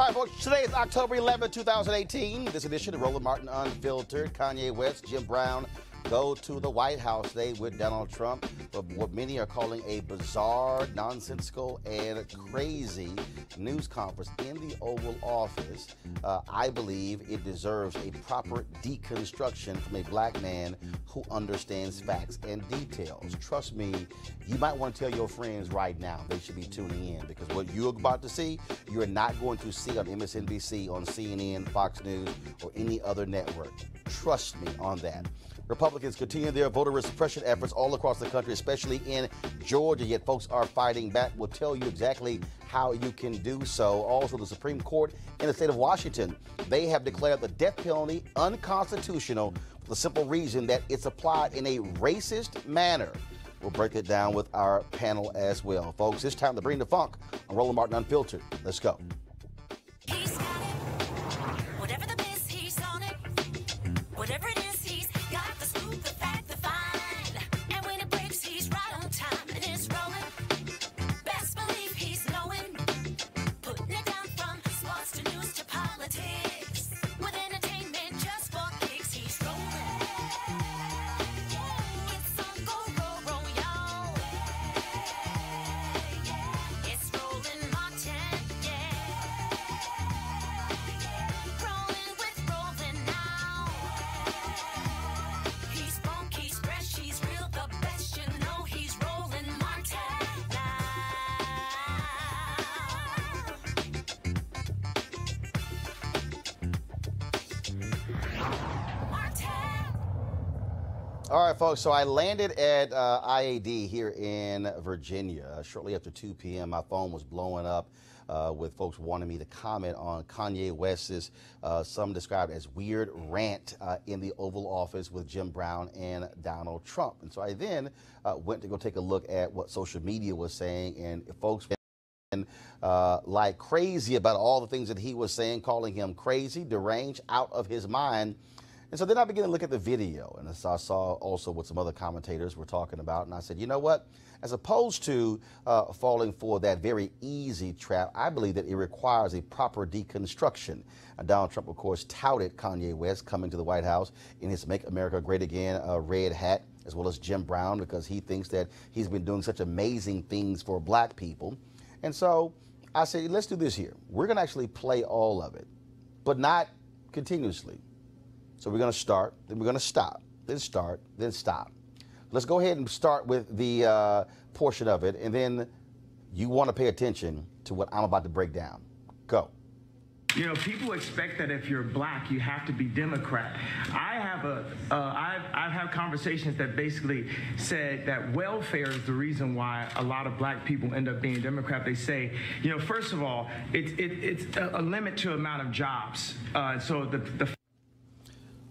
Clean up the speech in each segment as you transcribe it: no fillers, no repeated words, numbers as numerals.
right, folks, today is October 11, 2018. This edition of Roland Martin Unfiltered. Kanye West, Jim Brown go to the White House today with Donald Trump for what many are calling a bizarre, nonsensical, and crazy news conference in the Oval Office. I believe it deserves a proper deconstruction from a black man who understands facts and details. Trust me, you might want to tell your friends right now they should be tuning in, because what you're about to see, you're not going to see on MSNBC, on CNN, Fox News, or any other network. Trust me on that. Republicans continue their voter suppression efforts all across the country, especially in Georgia, yet folks are fighting back. We'll tell you exactly how you can do so. Also, the Supreme Court in the state of Washington, they have declared the death penalty unconstitutional for the simple reason that it's applied in a racist manner. We'll break it down with our panel as well. Folks, it's time to bring the funk on Roland Martin Unfiltered. Let's go. He's got it. Whatever the biz, he's on it. Whatever it is, he's got the scoop, the fact, the find. And when it breaks, he's right on time and it's rolling. Best believe he's knowing. Putting it down from sports to news to politics. With entertainment just for kicks, he's rolling. It's on go, roll, y'all. It's Roland Martin, yeah. Rolling with Roland now. He's funk, he's fresh, he's real, the best, you know he's Roland Martin now. Martin. All right, folks, so I landed at IAD here in Virginia. Shortly after 2 p.m., my phone was blowing up with folks wanting me to comment on Kanye West's, some described as weird rant in the Oval Office with Jim Brown and Donald Trump. And so I then went to go take a look at what social media was saying, and folks like crazy about all the things that he was saying, calling him crazy, deranged, out of his mind. And so then I began to look at the video, and I saw also what some other commentators were talking about, and I said, you know what? As opposed to falling for that very easy trap, I believe that it requires a proper deconstruction. Donald Trump, of course, touted Kanye West coming to the White House in his Make America Great Again red hat, as well as Jim Brown, because he thinks that he's been doing such amazing things for black people. And so I said, let's do this here. We're going to actually play all of it, but not continuously. So we're going to start, then we're going to stop, then start, then stop. Let's go ahead and start with the portion of it, and then you want to pay attention to what I'm about to break down. Go. You know, people expect that if you're black, you have to be Democrat. I've had conversations that basically said that welfare is the reason why a lot of black people end up being Democrat. They say, you know, first of all, it's a limit to amount of jobs.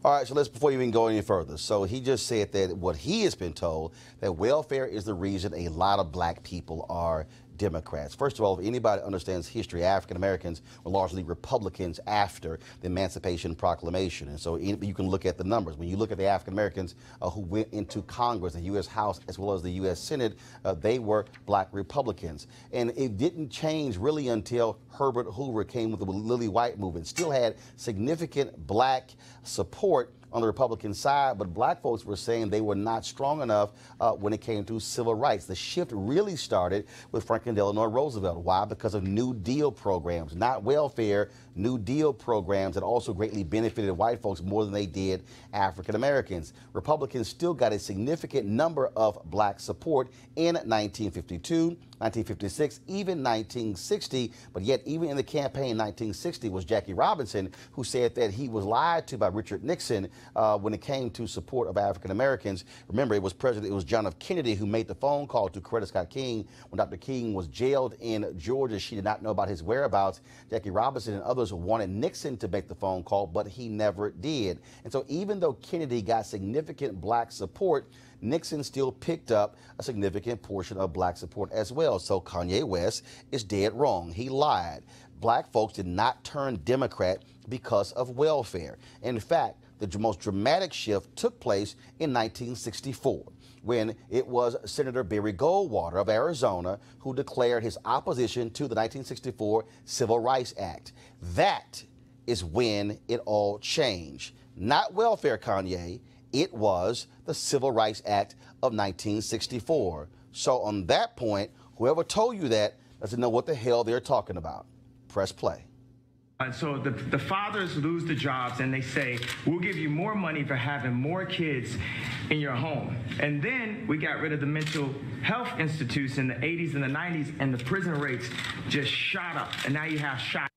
All right, so let's, before you even go any further, so he just said that what he has been told, that welfare is the reason a lot of black people are Democrats. First of all, if anybody understands history, African Americans were largely Republicans after the Emancipation Proclamation. And so you can look at the numbers. When you look at the African Americans who went into Congress, the U.S. House, as well as the U.S. Senate, they were black Republicans. And it didn't change really until Herbert Hoover came with the Lily White movement. Still had significant black support on the Republican side, but black folks were saying they were not strong enough when it came to civil rights. The shift really started with Franklin Delano Roosevelt. Why? Because of New Deal programs, not welfare, New Deal programs that also greatly benefited white folks more than they did African Americans. Republicans still got a significant number of black support in 1952, 1956, even 1960, but yet even in the campaign in 1960 was Jackie Robinson, who said that he was lied to by Richard Nixon when it came to support of African Americans. Remember, it was John F. Kennedy who made the phone call to Coretta Scott King when Dr. King was jailed in Georgia. She did not know about his whereabouts. Jackie Robinson and others wanted Nixon to make the phone call, but he never did. And so even though Kennedy got significant black support, Nixon still picked up a significant portion of black support as well. So Kanye West is dead wrong. He lied. Black folks did not turn Democrat because of welfare. In fact, the most dramatic shift took place in 1964, when it was Senator Barry Goldwater of Arizona who declared his opposition to the 1964 Civil Rights Act. That is when it all changed. Not welfare, Kanye. It was the Civil Rights Act of 1964. So on that point, whoever told you that doesn't know what the hell they're talking about. Press play. And so the fathers lose the jobs and they say, we'll give you more money for having more kids in your home. And then we got rid of the mental health institutes in the 80s and the 90s, and the prison rates just shot up. And now you have shot.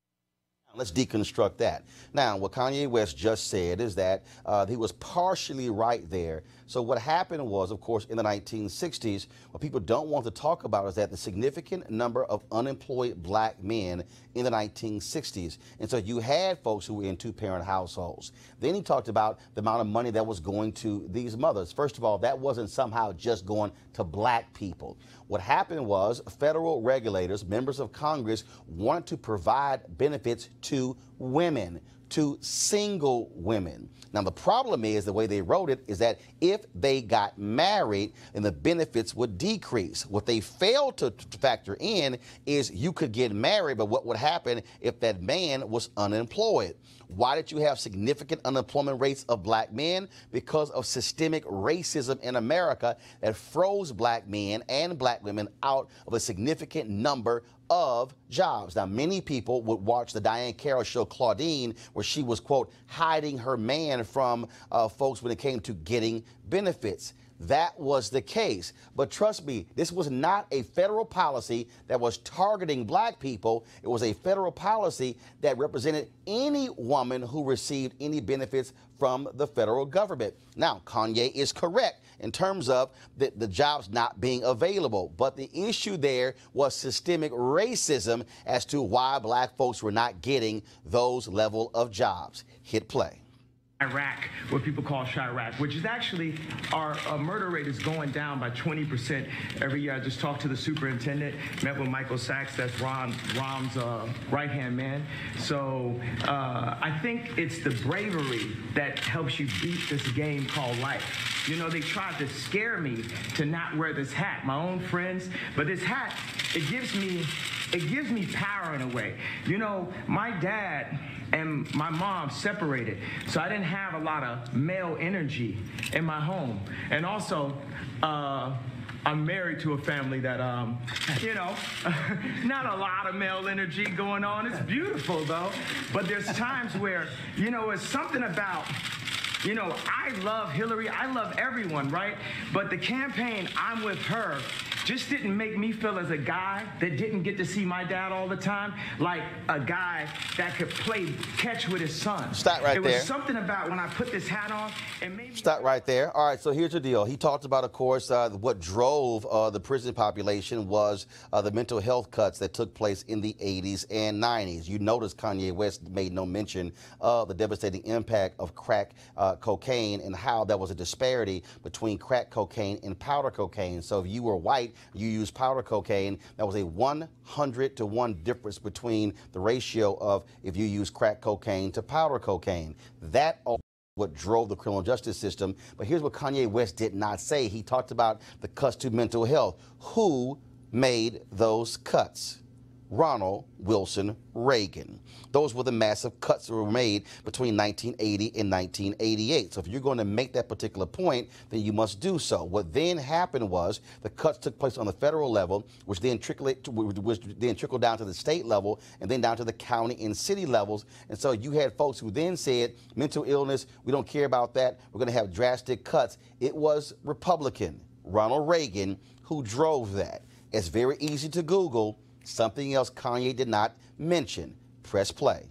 Let's deconstruct that. Now, what Kanye West just said is that he was partially right there. So what happened was, of course, in the 1960s, what people don't want to talk about is that the significant number of unemployed black men in the 1960s. And so you had folks who were in two-parent households. Then he talked about the amount of money that was going to these mothers. First of all, that wasn't somehow just going to black people. What happened was federal regulators, members of Congress, wanted to provide benefits to women, to single women. Now, the problem is the way they wrote it is that if they got married, then the benefits would decrease. What they failed to factor in is you could get married, but what would happen if that man was unemployed? Why did you have significant unemployment rates of black men? Because of systemic racism in America that froze black men and black women out of a significant number of jobs. Now, many people would watch the Diane Carroll show Claudine, where she was, quote, hiding her man from folks when it came to getting benefits. That was the case. But trust me, this was not a federal policy that was targeting black people. It was a federal policy that represented any woman who received any benefits from the federal government. Now, Kanye is correct in terms of the jobs not being available. But the issue there was systemic racism as to why black folks were not getting those level of jobs. Hit play. Iraq, what people call Chirac, which is actually our murder rate is going down by 20% every year. I just talked to the superintendent, met with Michael Sachs, that's Rom's right-hand man. So I think it's the bravery that helps you beat this game called life. You know, they tried to scare me to not wear this hat, my own friends, but this hat, it gives me power in a way. You know, my dad and my mom separated, so I didn't have a lot of male energy in my home. And also, I'm married to a family that, you know, not a lot of male energy going on. It's beautiful, though. But there's times where, you know, it's something about, you know, I love Hillary, I love everyone, right? But the campaign, I'm with her, just didn't make me feel as a guy that didn't get to see my dad all the time, like a guy that could play catch with his son. Stop right there. It was something about when I put this hat on, and maybe... Stop right there. All right, so here's the deal. He talked about, of course, what drove the prison population was the mental health cuts that took place in the 80s and 90s. You notice Kanye West made no mention of the devastating impact of crack cocaine and how there was a disparity between crack cocaine and powder cocaine. So if you were white, you used powder cocaine, that was a 100-to-1 difference between the ratio of if you use crack cocaine to powder cocaine. That all what drove the criminal justice system. But here's what Kanye West did not say. He talked about the cuts to mental health. Who made those cuts? Ronald Wilson Reagan. Those were the massive cuts that were made between 1980 and 1988. So if you're going to make that particular point, then you must do so. What then happened was the cuts took place on the federal level, which then trickled down to the state level and then down to the county and city levels. And so you had folks who then said, mental illness, we don't care about that. We're going to have drastic cuts. It was Republican Ronald Reagan who drove that. It's very easy to Google. Something else Kanye did not mention. Press play.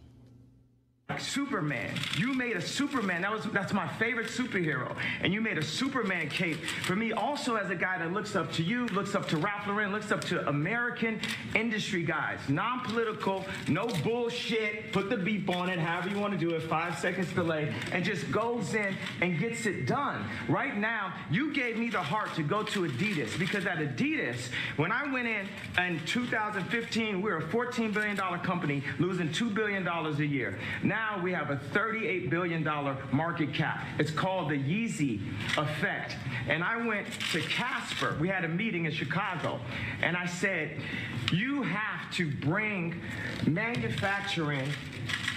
Like Superman. You made a Superman. That's my favorite superhero. And you made a Superman cape for me also as a guy that looks up to you, looks up to Ralph Lauren, looks up to American industry guys. Non-political, no bullshit. Put the beep on it, however you want to do it, 5 seconds delay, and just goes in and gets it done. Right now, you gave me the heart to go to Adidas because at Adidas, when I went in 2015, we were a $14 billion company losing $2 billion a year. Now now we have a $38 billion market cap. It's called the Yeezy effect. And I went to Casper. We had a meeting in Chicago. And I said, you have to bring manufacturing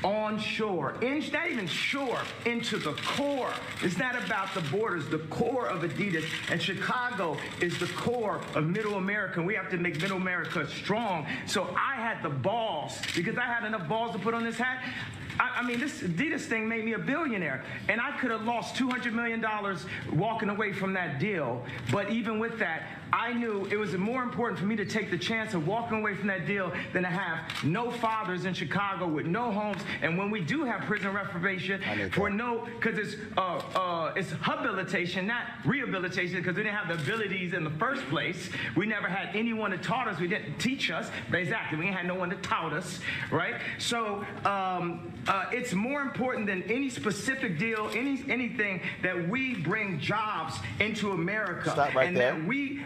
onshore, not even shore, into the core. It's not about the borders, the core of Adidas. And Chicago is the core of Middle America. And we have to make Middle America strong. So I had the balls, because I had enough balls to put on this hat. I mean, this Adidas thing made me a billionaire, and I could have lost $200 million walking away from that deal. But even with that, I knew it was more important for me to take the chance of walking away from that deal than to have no fathers in Chicago with no homes. And when we do have prison reformation, because it's habilitation, not rehabilitation, because we didn't have the abilities in the first place. We never had anyone that taught us. We didn't teach us. Exactly, we ain't had no one that taught us, right? So it's more important than any specific deal, anything, that we bring jobs into America. Stop right and there. That we.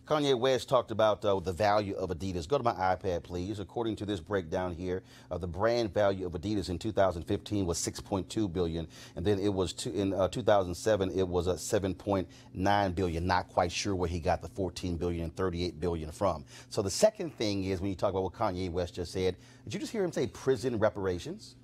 Kanye West talked about the value of Adidas. Go to my iPad, please. According to this breakdown here, the brand value of Adidas in 2015 was $6.2 billion, and then it was in 2007 it was $7.9 billion. Not quite sure where he got the $14 billion and $38 billion from. So the second thing is, when you talk about what Kanye West just said, did you just hear him say prison reparations?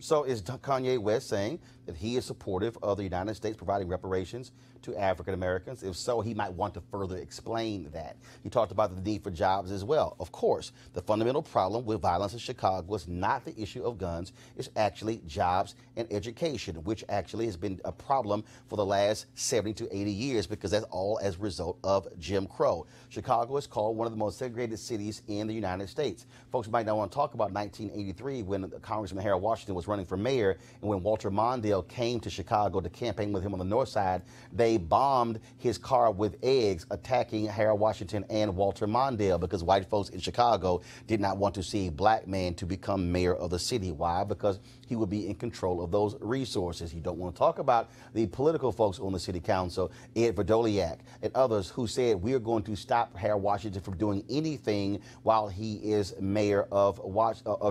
So is Kanye West saying that he is supportive of the United States providing reparations to African Americans? If so, he might want to further explain that. He talked about the need for jobs as well. Of course, the fundamental problem with violence in Chicago is not the issue of guns, it's actually jobs and education, which actually has been a problem for the last 70 to 80 years, because that's all as a result of Jim Crow. Chicago is called one of the most segregated cities in the United States. Folks might not want to talk about 1983, when Congressman Harold Washington was running for mayor, and when Walter Mondale came to Chicago to campaign with him on the north side, they bombed his car with eggs, attacking Harold Washington and Walter Mondale, because white folks in Chicago did not want to see a black man to become mayor of the city. Why? Because he would be in control of those resources. You don't want to talk about the political folks on the city council, Ed Verdoliak and others, who said we are going to stop Harold Washington from doing anything while he is mayor of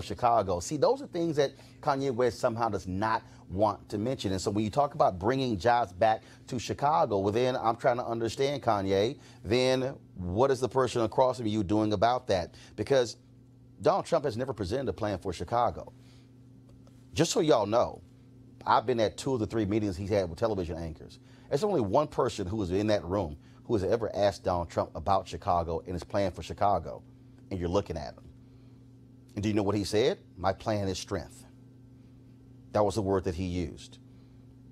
Chicago. See, those are things that Kanye West somehow does not want to mention. And so when you talk about bringing jobs back to Chicago, well, then I'm trying to understand, Kanye, then what is the person across from you doing about that? Because Donald Trump has never presented a plan for Chicago. Just so y'all know, I've been at 2 of the 3 meetings he's had with television anchors. There's only one person who was in that room who has ever asked Donald Trump about Chicago and his plan for Chicago. And you're looking at him. And do you know what he said? My plan is strength. That was the word that he used.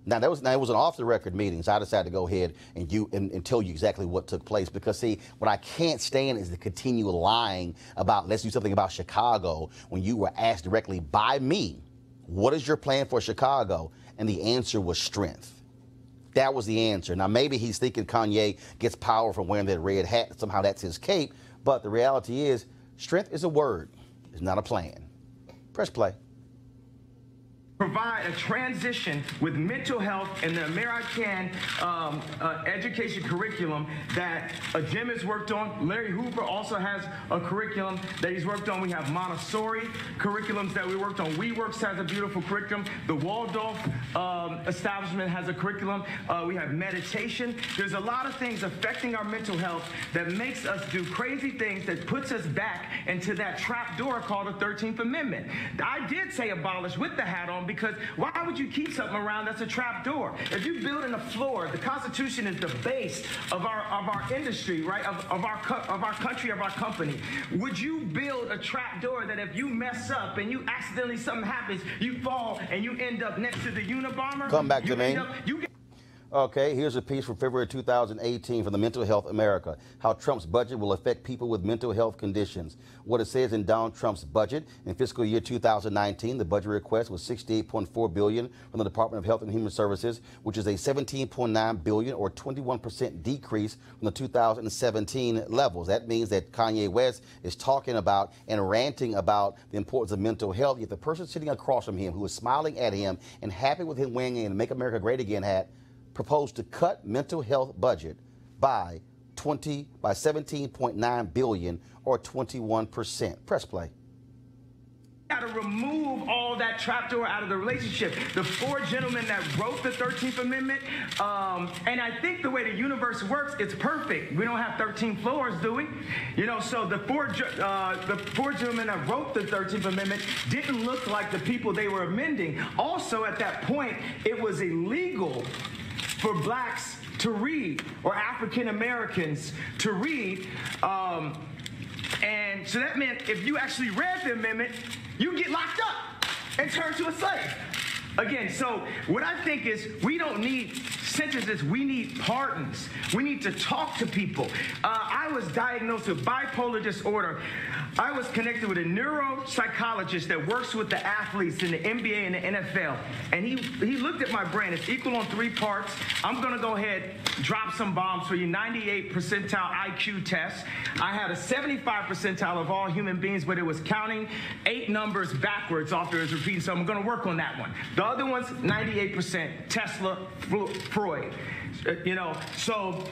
Now, it was an off-the-record meeting, so I decided to go ahead and tell you exactly what took place. Because, see, what I can't stand is to continue lying about, let's do something about Chicago, when you were asked directly by me, what is your plan for Chicago? And the answer was strength. That was the answer. Now, maybe he's thinking Kanye gets power from wearing that red hat. Somehow that's his cape. But the reality is, strength is a word. It's not a plan. Press play. Provide a transition with mental health in the American education curriculum that Jim has worked on. Larry Hoover also has a curriculum that he's worked on. We have Montessori curriculums that we worked on. WeWorks has a beautiful curriculum. The Waldorf establishment has a curriculum. We have meditation. There's a lot of things affecting our mental health that makes us do crazy things, that puts us back into that trap door called the 13th Amendment. I did say abolish with the hat on, because why would you keep something around that's a trap door? If you build in a floor, the Constitution is the base of our industry, right? Of our country, of our company. Would you build a trap door that if you mess up and you accidentally, something happens, you fall and you end up next to the Unabomber? Come back to me. Okay, here's a piece from February 2018 from the Mental Health America, how Trump's budget will affect people with mental health conditions. What it says in Donald Trump's budget in fiscal year 2019, the budget request was $68.4 billion from the Department of Health and Human Services, which is a $17.9 billion or 21% decrease from the 2017 levels. That means that Kanye West is talking about and ranting about the importance of mental health, yet the person sitting across from him, who is smiling at him and happy with him wearing a Make America Great Again hat, proposed to cut mental health budget by $17.9 billion or 21%. Press play. got to remove all that trapdoor out of the relationship. The four gentlemen that wrote the 13th Amendment, and I think the way the universe works, it's perfect. We don't have 13 floors, do we? You know, so the four gentlemen that wrote the 13th Amendment didn't look like the people they were amending. Also, at that point, it was illegal for blacks to read, or African Americans to read. And so that meant if you actually read the amendment, you get locked up and turned to a slave. Again, so what I think is we don't need sentences, we need pardons. We need to talk to people. I was diagnosed with bipolar disorder. I was connected with a neuropsychologist that works with the athletes in the NBA and the NFL. And he looked at my brain. It's equal on 3 parts. I'm going to go ahead, drop some bombs for you. 98 percentile IQ test. I had a 75 percentile of all human beings, but it was counting 8 numbers backwards after it was repeating. So I'm going to work on that one. The other one's 98% Tesla, Freud. You know, so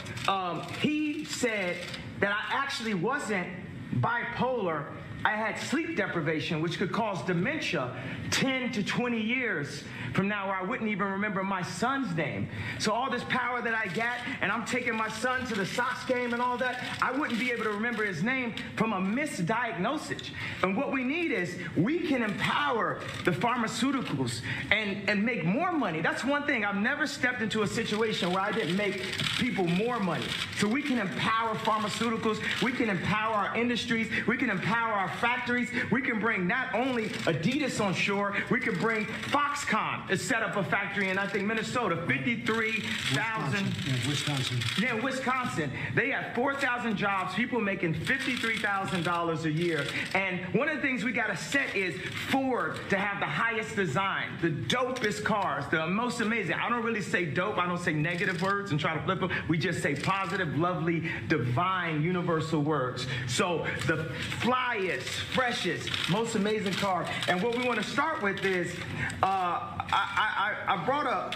he said that I actually wasn't bipolar. I had sleep deprivation, which could cause dementia 10 to 20 years from now, where I wouldn't even remember my son's name. So all this power that I got, and I'm taking my son to the Sox game and all that, I wouldn't be able to remember his name from a misdiagnosis. And what we need is we can empower the pharmaceuticals and make more money. That's one thing. I've never stepped into a situation where I didn't make people more money. So we can empower pharmaceuticals. We can empower our industries. We can empower our factories. We can bring not only Adidas on shore, we can bring Foxconn. It's set up a factory in, I think, Minnesota, 53,000. Wisconsin. Yeah, Wisconsin. They have 4,000 jobs, people making $53,000 a year. And one of the things we got to set is Ford to have the highest design, the dopest cars, the most amazing. I don't really say dope. I don't say negative words and try to flip them. We just say positive, lovely, divine, universal words. So the flyest, freshest, most amazing car. And what we want to start with is, I brought a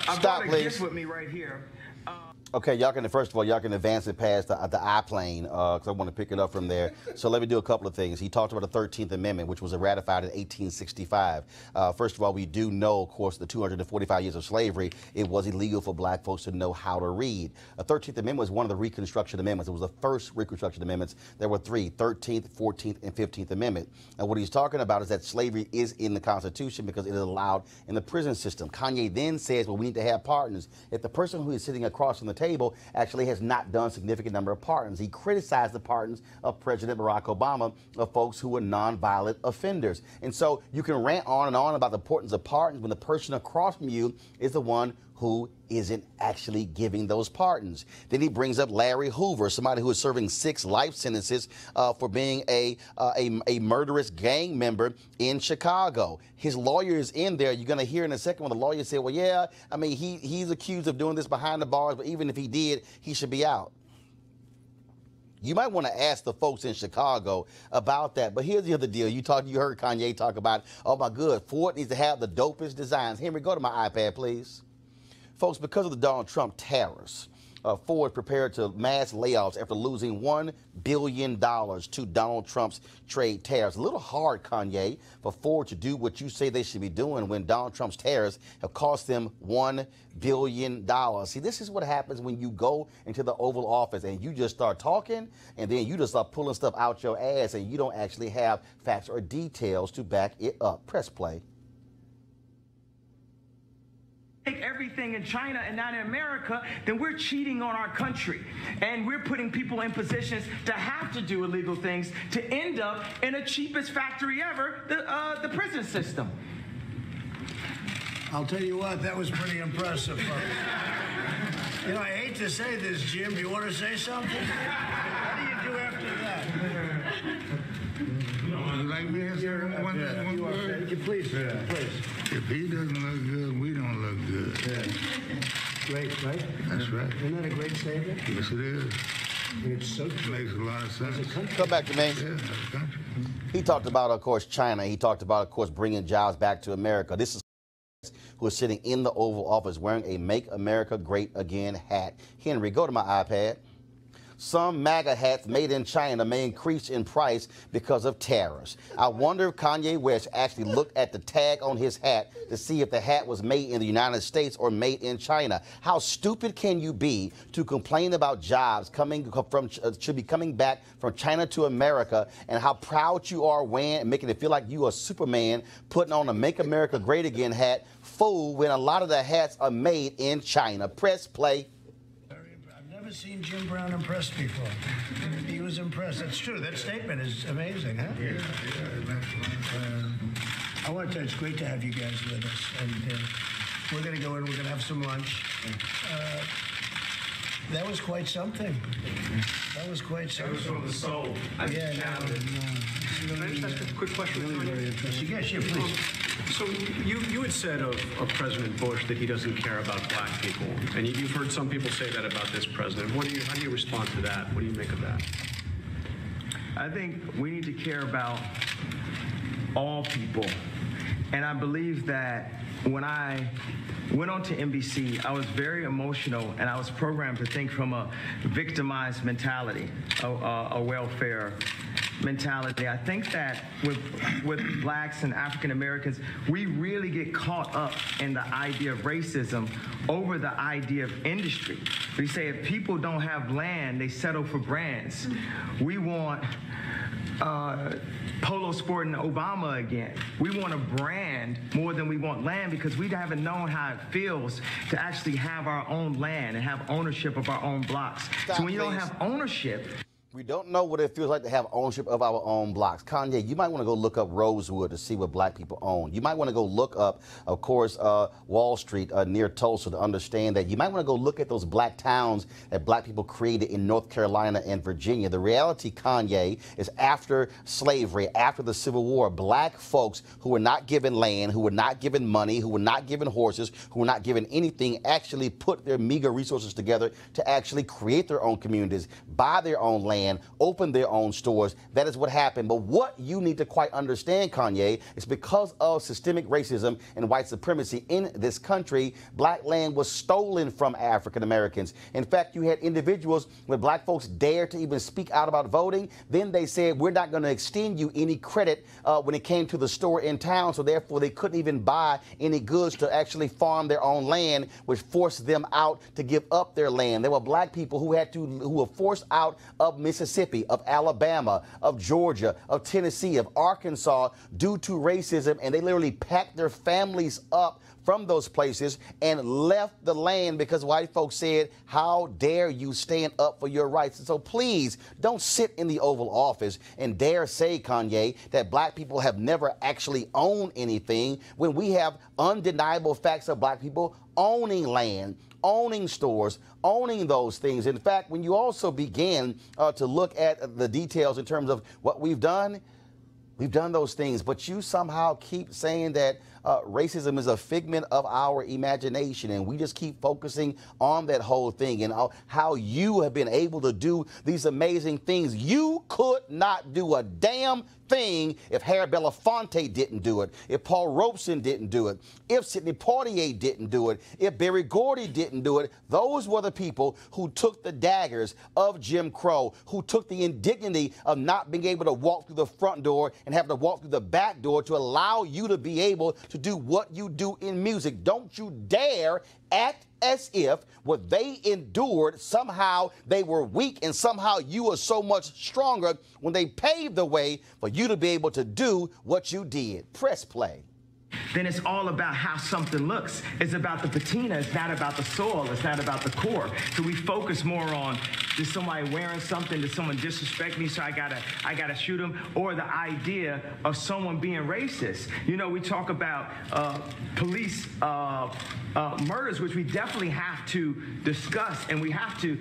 gift with me right here. Okay, y'all can, first of all, y'all can advance it past the I-plane, because I want to pick it up from there. So let me do a couple of things. He talked about the 13th Amendment, which was ratified in 1865. First of all, we do know, of course, the 245 years of slavery, it was illegal for black folks to know how to read. The 13th Amendment was one of the Reconstruction Amendments. It was the first Reconstruction Amendments. There were 3, 13th, 14th, and 15th Amendment. And what he's talking about is that slavery is in the Constitution because it is allowed in the prison system. Kanye then says, well, we need to have pardons. If the person who is sitting across from the table actually has not done a significant number of pardons. He criticized the pardons of President Barack Obama of folks who were nonviolent offenders. And so you can rant on and on about the importance of pardons when the person across from you is the one who isn't actually giving those pardons. Then he brings up Larry Hoover, somebody who is serving 6 life sentences for being a murderous gang member in Chicago. His lawyer is in there. You're going to hear in a second when the lawyer said, well, yeah, I mean, he's accused of doing this behind the bars, but even if he did, he should be out. You might want to ask the folks in Chicago about that. But here's the other deal. You heard Kanye talk about, oh, my God, Ford needs to have the dopest designs. Henry, go to my iPad, please. Folks, because of the Donald Trump tariffs, Ford prepared to mass layoffs after losing $1 billion to Donald Trump's trade tariffs. A little hard, Kanye, for Ford to do what you say they should be doing when Donald Trump's tariffs have cost them $1 billion. See, this is what happens when you go into the Oval Office and you just start talking and then you just start pulling stuff out your ass and you don't actually have facts or details to back it up. Press play. Take everything in China and not in America, then we're cheating on our country. And we're putting people in positions to have to do illegal things to end up in the cheapest factory ever, the prison system. I'll tell you what, that was pretty impressive. You know, I hate to say this, Jim. Do you want to say something? What do you do after that? You like me to say one word? Please. If he doesn't look good, we don't look good. Yeah. Great, right? That's right. Isn't that a great statement? Yes, it is. It's so true. Makes a lot of sense. Come back to me. Yeah, that's a country. He talked about, of course, China. He talked about, of course, bringing jobs back to America. This is who is sitting in the Oval Office wearing a Make America Great Again hat. Henry, go to my iPad. some MAGA hats made in China may increase in price because of tariffs. I wonder if Kanye West actually looked at the tag on his hat to see if the hat was made in the United States or made in China. How stupid can you be to complain about jobs should be coming back from China to America, and how proud you are wearing, making it feel like you are Superman, putting on a Make America Great Again hat, fool, when a lot of the hats are made in China. Press play. I've never seen Jim Brown impressed before. He was impressed. That's true. That statement is amazing, huh? Yeah. I want to tell you, it's great to have you guys with us. And we're going to go in, we're going to have some lunch. That was quite something. That was quite something. That was from the soul. Yeah, Can I just ask a quick question? really very interesting. Yes, yeah, please. So you had said of President Bush that he doesn't care about black people, and you've heard some people say that about this president. How do you respond to that? What do you make of that? I think we need to care about all people. And I believe that when I went on to NBC, I was very emotional, and I was programmed to think from a victimized mentality, a welfare mentality. I think that with blacks and African Americans, we really get caught up in the idea of racism over the idea of industry. We say if people don't have land, they settle for brands. We want Polo Sport and Obama again. We want a brand more than we want land, because we haven't known how it feels to actually have our own land and have ownership of our own blocks. Stop, so when you don't please. have ownership, We don't know what it feels like to have ownership of our own blocks. Kanye, you might want to go look up Rosewood to see what black people own. You might want to go look up, of course, Wall Street near Tulsa to understand that. You might want to go look at those black towns that black people created in North Carolina and Virginia. The reality, Kanye, is after slavery, after the Civil War, black folks who were not given land, who were not given money, who were not given horses, who were not given anything, actually put their meager resources together to actually create their own communities, buy their own land, open their own stores. That is what happened. But what you need to quite understand, Kanye, is because of systemic racism and white supremacy in this country, black land was stolen from African Americans. In fact, you had individuals when black folks dared to even speak out about voting. Then they said, we're not going to extend you any credit when it came to the store in town. So therefore, they couldn't even buy any goods to actually farm their own land, which forced them out to give up their land. There were black people who were forced out of Mississippi, of Alabama, of Georgia, of Tennessee, of Arkansas due to racism, and they literally packed their families up from those places and left the land because white folks said, how dare you stand up for your rights? And so please don't sit in the Oval Office and dare say, Kanye, that black people have never actually owned anything when we have undeniable facts of black people owning land, owning stores, owning those things. In fact, when you also begin to look at the details in terms of what we've done those things, but you somehow keep saying that racism is a figment of our imagination, and we just keep focusing on that whole thing and how you have been able to do these amazing things. You could not do a damn thing if Harry Belafonte didn't do it, if Paul Robeson didn't do it, if Sidney Poitier didn't do it, if Berry Gordy didn't do it. Those were the people who took the daggers of Jim Crow, who took the indignity of not being able to walk through the front door and have to walk through the back door to allow you to be able to do what you do in music. Don't you dare act as if what they endured, somehow they were weak and somehow you were so much stronger when they paved the way for you to be able to do what you did. Press play. then it's all about how something looks. It's about the patina. It's not about the soil. It's not about the core. So we focus more on, is somebody wearing something? Did someone disrespect me, so I gotta shoot him? Or the idea of someone being racist. You know, we talk about police murders, which we definitely have to discuss, and we have to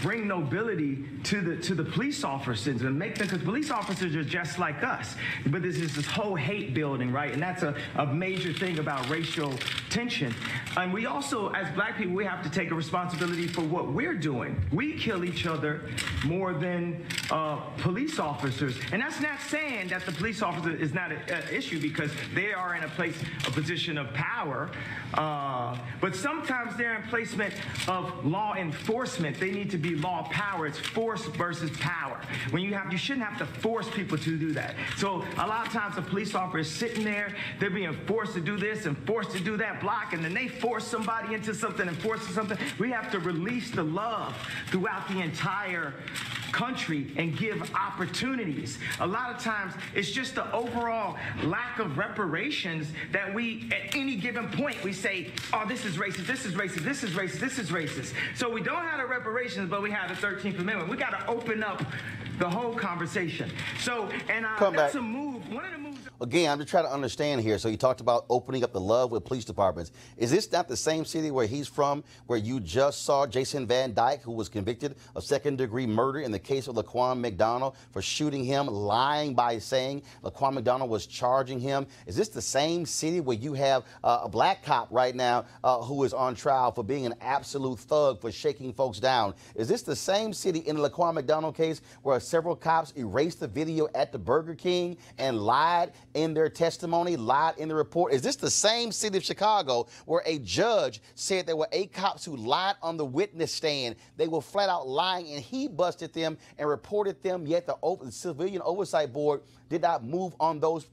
bring nobility to the police officers and make them, because police officers are just like us. But this is this whole hate building, right? And that's a major thing about racial tension. And we also, as black people, we have to take a responsibility for what we're doing. We we kill each other more than police officers. And that's not saying that the police officer is not an issue, because they are in a position of power. But sometimes they're in placement of law enforcement. They need to be law power. It's force versus power. You shouldn't have to force people to do that. So a lot of times the police officer is sitting there, they're being forced to do this and forced to do that block, and then they force somebody into something and force something. We have to release the love throughout the entire country and give opportunities. A lot of times it's just the overall lack of reparations that we, at any given point, we say, oh, this is racist, this is racist, this is racist, this is racist. So we don't have the reparations, but we have the 13th Amendment. We got to open up the whole conversation. So, and that's a move. One of the moves. Again, I'm just trying to understand here. So you talked about opening up the love with police departments. Is this not the same city where he's from, where you just saw Jason Van Dyke, who was convicted of second-degree murder in the case of Laquan McDonald for shooting him, lying by saying Laquan McDonald was charging him? Is this the same city where you have a black cop right now who is on trial for being an absolute thug for shaking folks down? Is this the same city in the Laquan McDonald case where several cops erased the video at the Burger King and lied in their testimony, lied in the report? Is this the same city of Chicago where a judge said there were 8 cops who lied on the witness stand? They were flat out lying, and he busted them and reported them, yet the Civilian Oversight Board did not move on those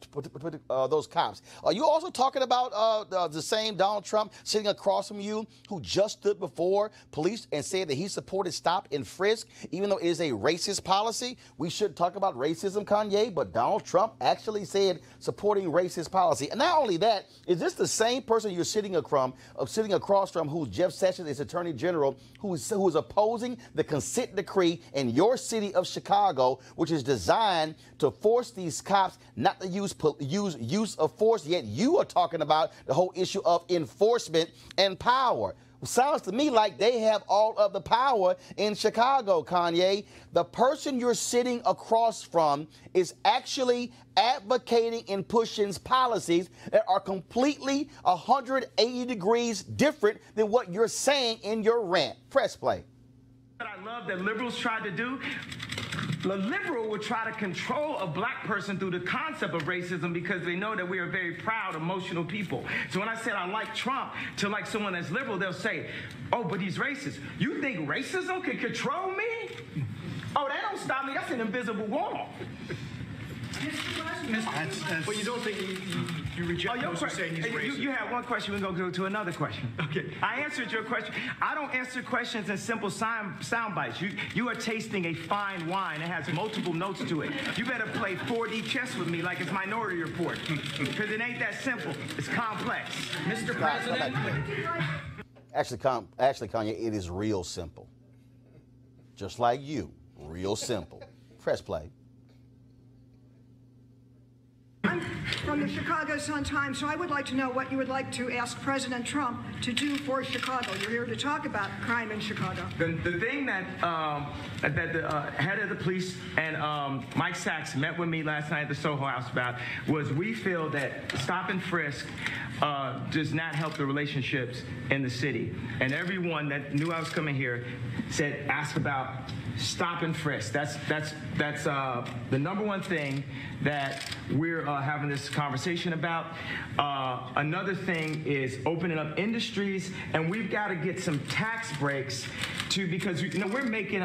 cops. Are you also talking about the same Donald Trump sitting across from you who just stood before police and said that he supported stop and frisk, even though it is a racist policy? We should talk about racism, Kanye, but Donald Trump actually said supporting racist policy. And not only that, is this the same person you're sitting across from who Jeff Sessions is Attorney General, who is opposing the consent decree in your city of Chicago, which is designed to force these cops not to use of force, yet you are talking about the whole issue of enforcement and power? Sounds to me like they have all of the power in Chicago, Kanye. The person you're sitting across from is actually advocating and pushing policies that are completely 180 degrees different than what you're saying in your rant. Press play. What I love that liberals tried to do, the liberal would try to control a black person through the concept of racism, because they know that we are very proud, emotional people. So when I said I like Trump to like someone that's liberal, they'll say, oh, but he's racist. You think racism can control me? Oh, that don't stop me. That's an invisible wall. But you don't think you reject those who say he's racist? You have one question, we're going to go to another question. Okay. I answered your question. I don't answer questions in simple sound bites. You are tasting a fine wine. It has multiple notes to it. You better play 4D chess with me like it's Minority Report, because it ain't that simple. It's complex. Mr. President. Actually, Kanye, it is real simple. Just like you, real simple. Press play. I'm from the Chicago Sun-Times, so I would like to know what you would like to ask President Trump to do for Chicago. You're here to talk about crime in Chicago. The thing that the head of the police and Mike Sachs met with me last night at the Soho House about was, we feel that stop and frisk does not help the relationships in the city. And everyone that knew I was coming here said, ask about stop and frisk. That's the number one thing that we're having this conversation about. Another thing is opening up industries, and we've got to get some tax breaks because we're making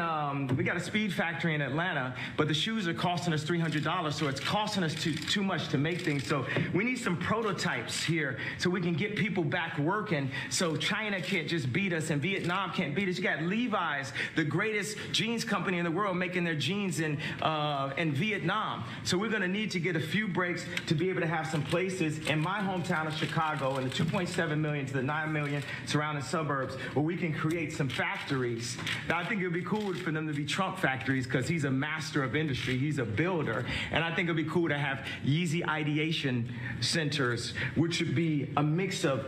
we got a speed factory in Atlanta, but the shoes are costing us $300, so it's costing us too much to make things. So we need some prototypes here so we can get people back working, so China can't just beat us and Vietnam can't beat us. You got Levi's, the greatest jeans company in the world, making their jeans in Vietnam. So we're going to need to get a few breaks to be able to have some places in my hometown of Chicago and the 2.7 million to the 9 million surrounding suburbs where we can create some factories. Now, I think it would be cool for them to be Trump factories because he's a master of industry. He's a builder. And I think it would be cool to have Yeezy ideation centers, which would be a mix of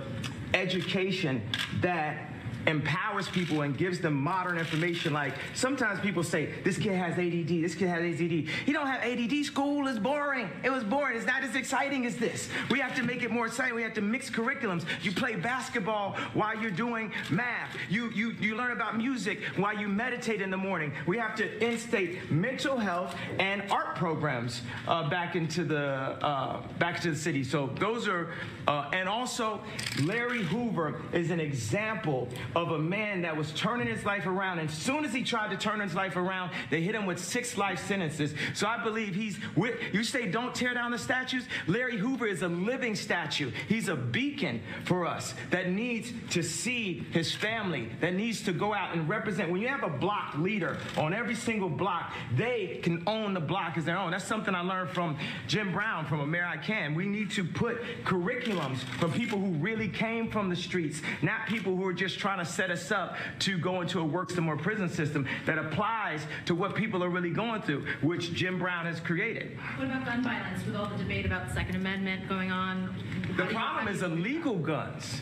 education that empowers people and gives them modern information. Like sometimes people say, this kid has ADD, this kid has ADD. He don't have ADD, school is boring. It was boring, it's not as exciting as this. We have to make it more exciting, we have to mix curriculums. You play basketball while you're doing math. You learn about music while you meditate in the morning. We have to instate mental health and art programs back into the city. So those are, and also Larry Hoover is an example of a man that was turning his life around. And as soon as he tried to turn his life around, they hit him with 6 life sentences. So I believe you say don't tear down the statues. Larry Hoover is a living statue. He's a beacon for us that needs to see his family, that needs to go out and represent. When you have a block leader on every single block, they can own the block as their own. That's something I learned from Jim Brown from A Mayor I Can. We need to put curriculums from people who really came from the streets, not people who are just trying to set us up to go into a work-some more prison system that applies to what people are really going through, which Jim Brown has created. What about gun violence with all the debate about the Second Amendment going on? The problem is illegal guns.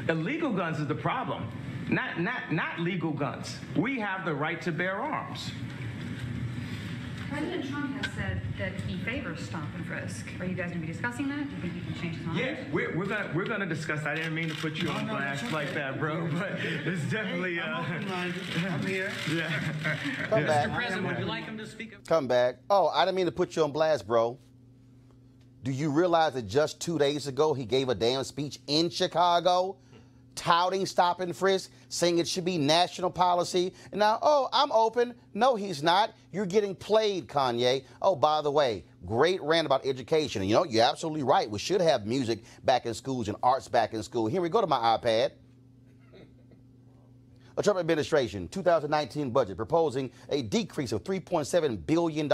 Illegal guns is the problem, not legal guns. We have the right to bear arms. President Trump has said that he favors stop and frisk. Are you guys going to be discussing that? Do you think he can change his mind? Yeah, we're gonna discuss. I didn't mean to put you on blast like that, bro. But it's definitely. I'm open-minded. I'm here. Yeah. Come back. Mr. President, would you like him to speak up? Come back. Oh, I didn't mean to put you on blast, bro. Do you realize that just 2 days ago he gave a damn speech in Chicago, touting stop and frisk, saying it should be national policy? And now, oh, I'm open. No, he's not. You're getting played, Kanye. Oh, by the way, great rant about education. And you know, you're absolutely right. We should have music back in schools and arts back in school. Here we go to my iPad. A Trump administration 2019 budget proposing a decrease of $3.7 billion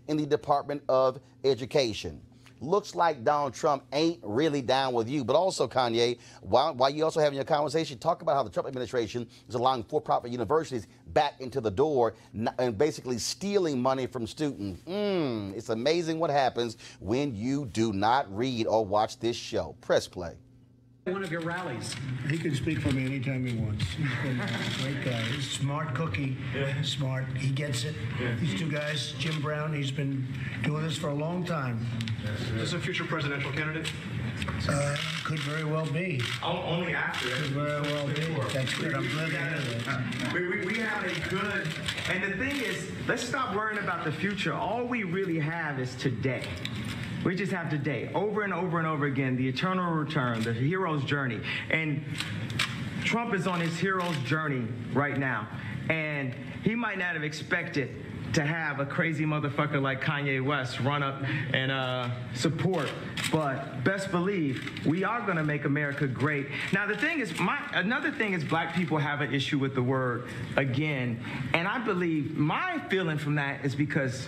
in the Department of Education. Looks like Donald Trump ain't really down with you. But also, Kanye, while you also having your conversation, talk about how the Trump administration is allowing for-profit universities back into the door and basically stealing money from students. It's amazing what happens when you do not read or watch this show. Press play. One of your rallies. He can speak for me anytime he wants. He's been a great guy. He's a smart cookie. Smart. He gets it. These two guys, Jim Brown, he's been doing this for a long time. Is a future presidential candidate? Could very well be. Only after. Could very well be. That's good. I'm glad to hear that. We have a good, and the thing is, let's stop worrying about the future. All we really have is today. We just have today, over and over and over again, the eternal return, the hero's journey. And Trump is on his hero's journey right now. And he might not have expected to have a crazy motherfucker like Kanye West run up and support. But best believe, we are going to make America great. Now, the thing is, another thing is black people have an issue with the word again. And I believe my feeling from that is because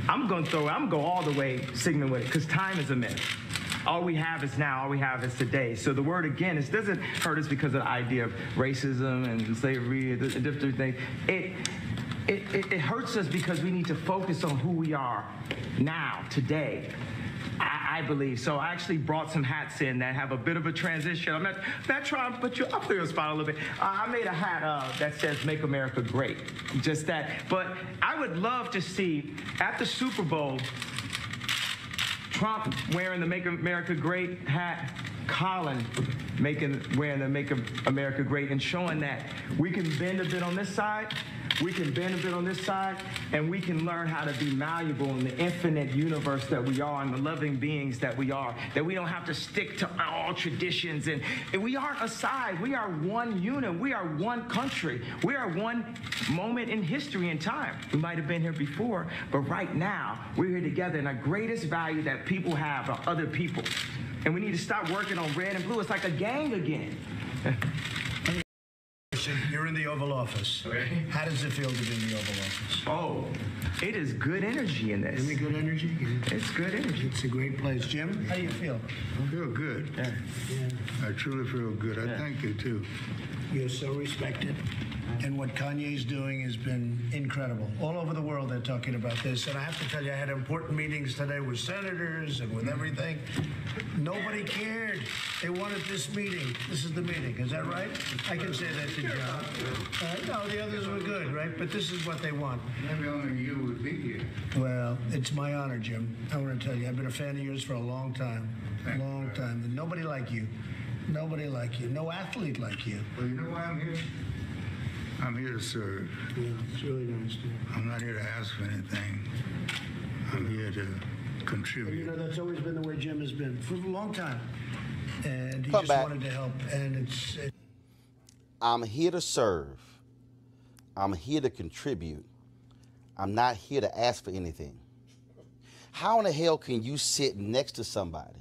I'm going to go all the way Sigmund with it, because time is a myth. All we have is now, all we have is today. So the word again, it doesn't hurt us because of the idea of racism and slavery and different things. It hurts us because we need to focus on who we are now, today. I believe. So I actually brought some hats in that have a bit of a transition. I'm not trying to put you up there on the spot a little bit. I made a hat that says Make America Great. Just that. But I would love to see at the Super Bowl Trump wearing the Make America Great hat, Colin wearing the Make America Great, and showing that we can bend a bit on this side, we can bend a bit on this side, and we can learn how to be malleable in the infinite universe that we are and the loving beings that we are, that we don't have to stick to all traditions. And we aren't a side. We are one unit. We are one country. We are one moment in history and time. We might have been here before, but right now, we're here together, and our greatest value that people have are other people. And we need to stop working on red and blue. It's like a gang again. You're in the Oval Office. Okay. How does it feel to be in the Oval Office? Oh, it is good energy in this. Isn't it good energy? It's good energy. It's a great place. Jim, how do you feel? I feel good. Yeah. I truly feel good. I thank you, too. You're so respected. And what Kanye's doing has been incredible. All over the world, they're talking about this. And I have to tell you, I had important meetings today with senators and with everything. Nobody cared. They wanted this meeting. This is the meeting. Is that right? I can say that to John. No, the others were good, right? But this is what they want. Maybe only you would be here. Well, it's my honor, Jim. I want to tell you, I've been a fan of yours for a long time. Long time. And nobody like you. Nobody like you. No athlete like you. Well, you know why I'm here? I'm here to serve. Yeah, it's really nice. I'm not here to ask for anything. I'm here to contribute. You know, that's always been the way Jim has been for a long time. And he Come just back. wanted to help. And I'm here to serve. I'm here to contribute. I'm not here to ask for anything. How in the hell can you sit next to somebody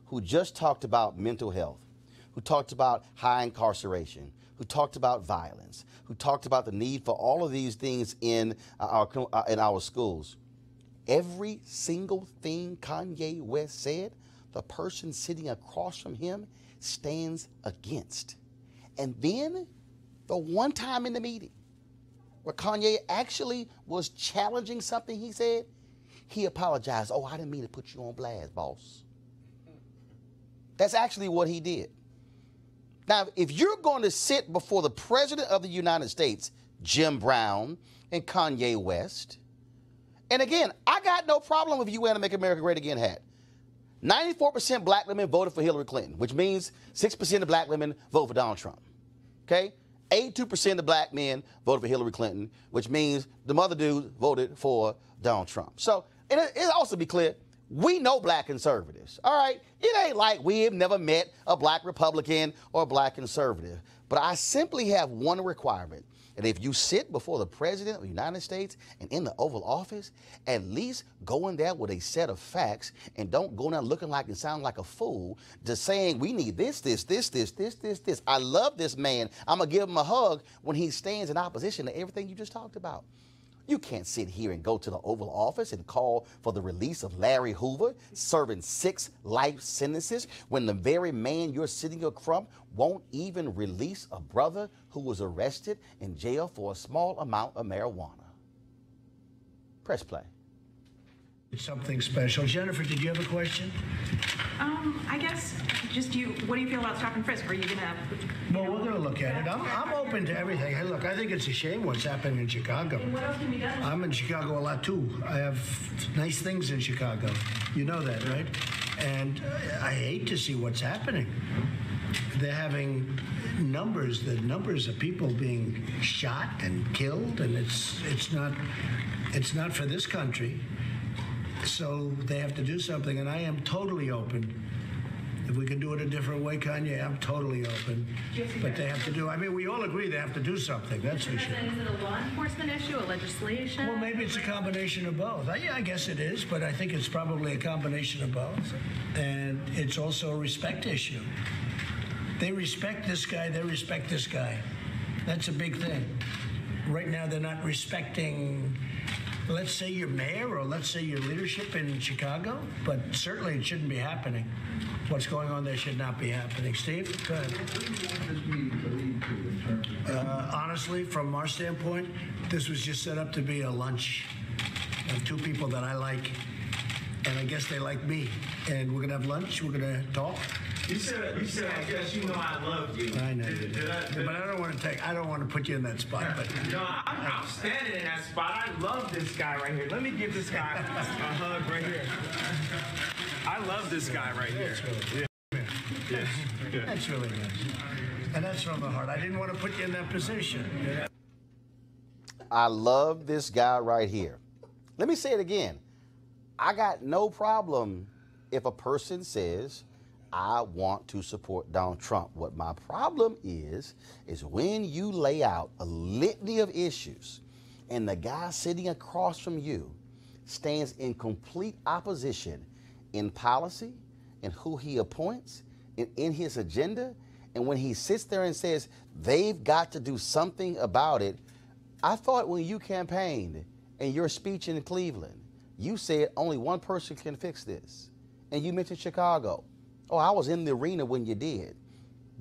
who just talked about mental health, who talked about high incarceration, who talked about violence, who talked about the need for all of these things in our schools? Every single thing Kanye West said, the person sitting across from him stands against. And then the one time in the meeting where Kanye actually was challenging something he said, he apologized. Oh, I didn't mean to put you on blast, boss. That's actually what he did. Now, if you're going to sit before the President of the United States, Jim Brown, and Kanye West, and again, I got no problem with you wearing a Make America Great Again hat. 94% black women voted for Hillary Clinton, which means 6% of black women vote for Donald Trump. Okay? 82% of black men voted for Hillary Clinton, which means the mother dudes voted for Donald Trump. So, and it also be clear, we know black conservatives, all right? It ain't like we have never met a black Republican or a black conservative. But I simply have one requirement. And if you sit before the President of the United States and in the Oval Office, at least go in there with a set of facts and don't go in there looking like and sound like a fool, just saying we need this. I love this man. I'm going to give him a hug when he stands in opposition to everything you just talked about. You can't sit here and go to the Oval Office and call for the release of Larry Hoover, serving 6 life sentences, when the very man you're sitting across won't even release a brother who was arrested in jail for a small amount of marijuana. Press play. it's something special. Jennifer, did you have a question? I guess just what do you feel about stop and frisk? Are you gonna? Well, we're going to look at it. I'm open to everything. Hey, look, I think it's a shame what's happening in Chicago. What else can be done? I'm in Chicago a lot, too. I have nice things in Chicago. You know that, right? And I hate to see what's happening. They're having the numbers of people being shot and killed, and it's not for this country. So they have to do something, and I am totally open. If we can do it a different way, Kanye, I'm totally open. But they have to do, I mean, we all agree they have to do something, that's for sure. Is it a law enforcement issue, a legislation? Well, maybe it's a combination of both. Yeah, I guess it is, but I think it's probably a combination of both. And it's also a respect issue. They respect this guy, they respect this guy. That's a big thing. Right now, they're not respecting, let's say, your mayor or let's say your leadership in Chicago, but certainly it shouldn't be happening. What's going on there should not be happening. Steve, go ahead. Honestly, from our standpoint, this was just set up to be a lunch of two people that I like, and I guess they like me. And we're gonna have lunch. We're gonna talk. You said, I guess you know I love you. I know. But I don't want to put you in that spot. But no, I'm standing in that spot. I love this guy right here. Let me give this guy a hug right here. I love this guy right here. Yeah. That's really nice. And that's from the heart. I didn't want to put you in that position. I love this guy right here. Let me say it again. I got no problem if a person says, I want to support Donald Trump. What my problem is when you lay out a litany of issues and the guy sitting across from you stands in complete opposition in policy, in who he appoints, in his agenda, and when he sits there and says they've got to do something about it. I thought when you campaigned in your speech in Cleveland, you said only one person can fix this, and you mentioned Chicago. Oh, I was in the arena when you did.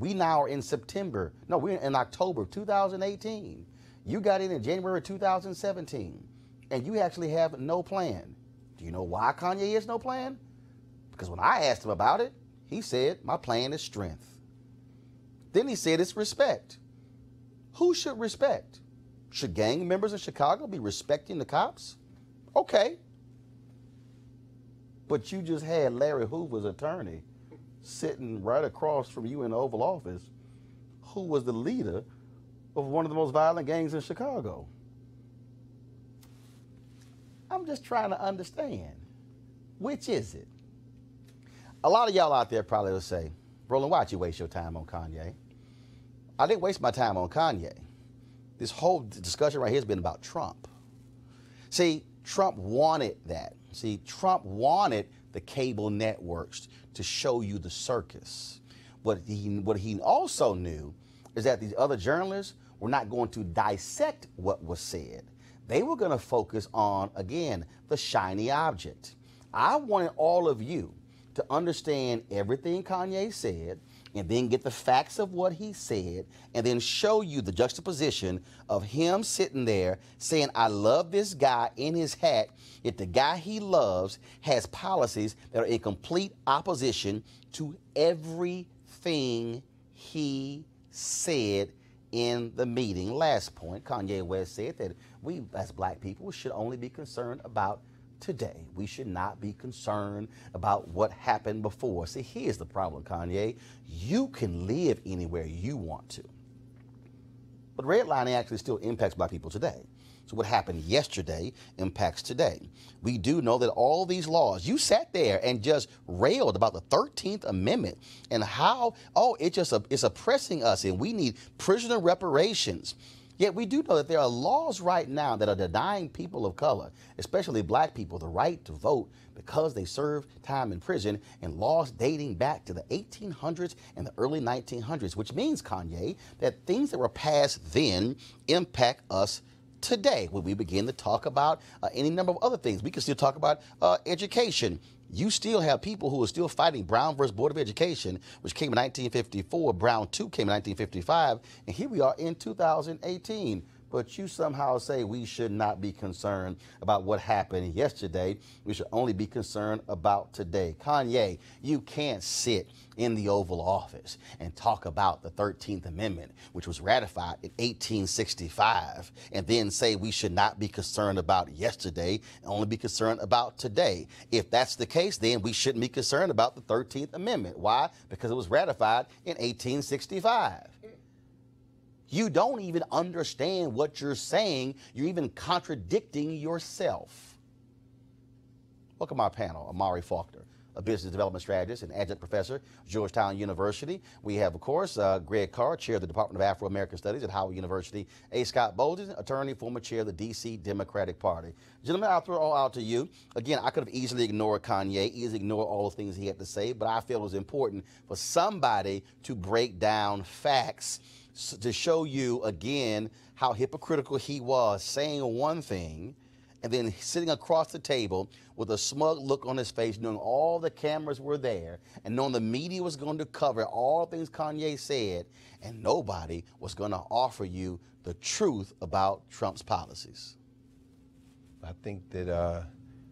We now are in September. No, we're in October 2018. You got in January 2017, and you actually have no plan. Do you know why Kanye has no plan? Because when I asked him about it, he said, my plan is strength. Then he said it's respect. Who should respect? Should gang members in Chicago be respecting the cops? Okay. But you just had Larry Hoover's attorney sitting right across from you in the Oval Office, who was the leader of one of the most violent gangs in Chicago. I'm just trying to understand, which is it? A lot of y'all out there probably will say, Roland, why'd you waste your time on Kanye? I didn't waste my time on Kanye. This whole discussion right here has been about Trump. See, Trump wanted that. See, Trump wanted the cable networks to show you the circus. What he also knew is that these other journalists were not going to dissect what was said. They were going to focus on, again, the shiny object. I wanted all of you to understand everything Kanye said, and then get the facts of what he said, and then show you the juxtaposition of him sitting there saying, I love this guy in his hat, yet the guy he loves has policies that are in complete opposition to everything he said in the meeting. Last point, Kanye West said that we as black people should only be concerned about today. We should not be concerned about what happened before. See, here's the problem, Kanye. You can live anywhere you want to. But redlining actually still impacts black people today. So what happened yesterday impacts today. We do know that all these laws, you sat there and just railed about the 13th Amendment and how, it's oppressing us and we need prisoner reparations. Yet we do know that there are laws right now that are denying people of color, especially black people, the right to vote because they served time in prison, and laws dating back to the 1800s and the early 1900s, which means, Kanye, that things that were passed then impact us today. When we begin to talk about any number of other things, we can still talk about education. You still have people who are still fighting Brown versus Board of Education, which came in 1954. Brown 2 came in 1955. And here we are in 2018. But you somehow say we should not be concerned about what happened yesterday. We should only be concerned about today. Kanye, you can't sit in the Oval Office and talk about the 13th Amendment, which was ratified in 1865, and then say we should not be concerned about yesterday and only be concerned about today. If that's the case, then we shouldn't be concerned about the 13th Amendment. Why? Because it was ratified in 1865. You don't even understand what you're saying. You're even contradicting yourself. Welcome to our panel, Amari Faulkner, a business development strategist and adjunct professor at Georgetown University. We have, of course, Greg Carr, chair of the Department of Afro-American Studies at Howard University. A. Scott Bolden, attorney, former chair of the D.C. Democratic Party. Gentlemen, I'll throw it all out to you. Again, I could have easily ignored Kanye, easily ignored all the things he had to say, but I feel it was important for somebody to break down facts to show you, again, how hypocritical he was, saying one thing and then sitting across the table with a smug look on his face, knowing all the cameras were there and knowing the media was going to cover all things Kanye said, and nobody was going to offer you the truth about Trump's policies. I think that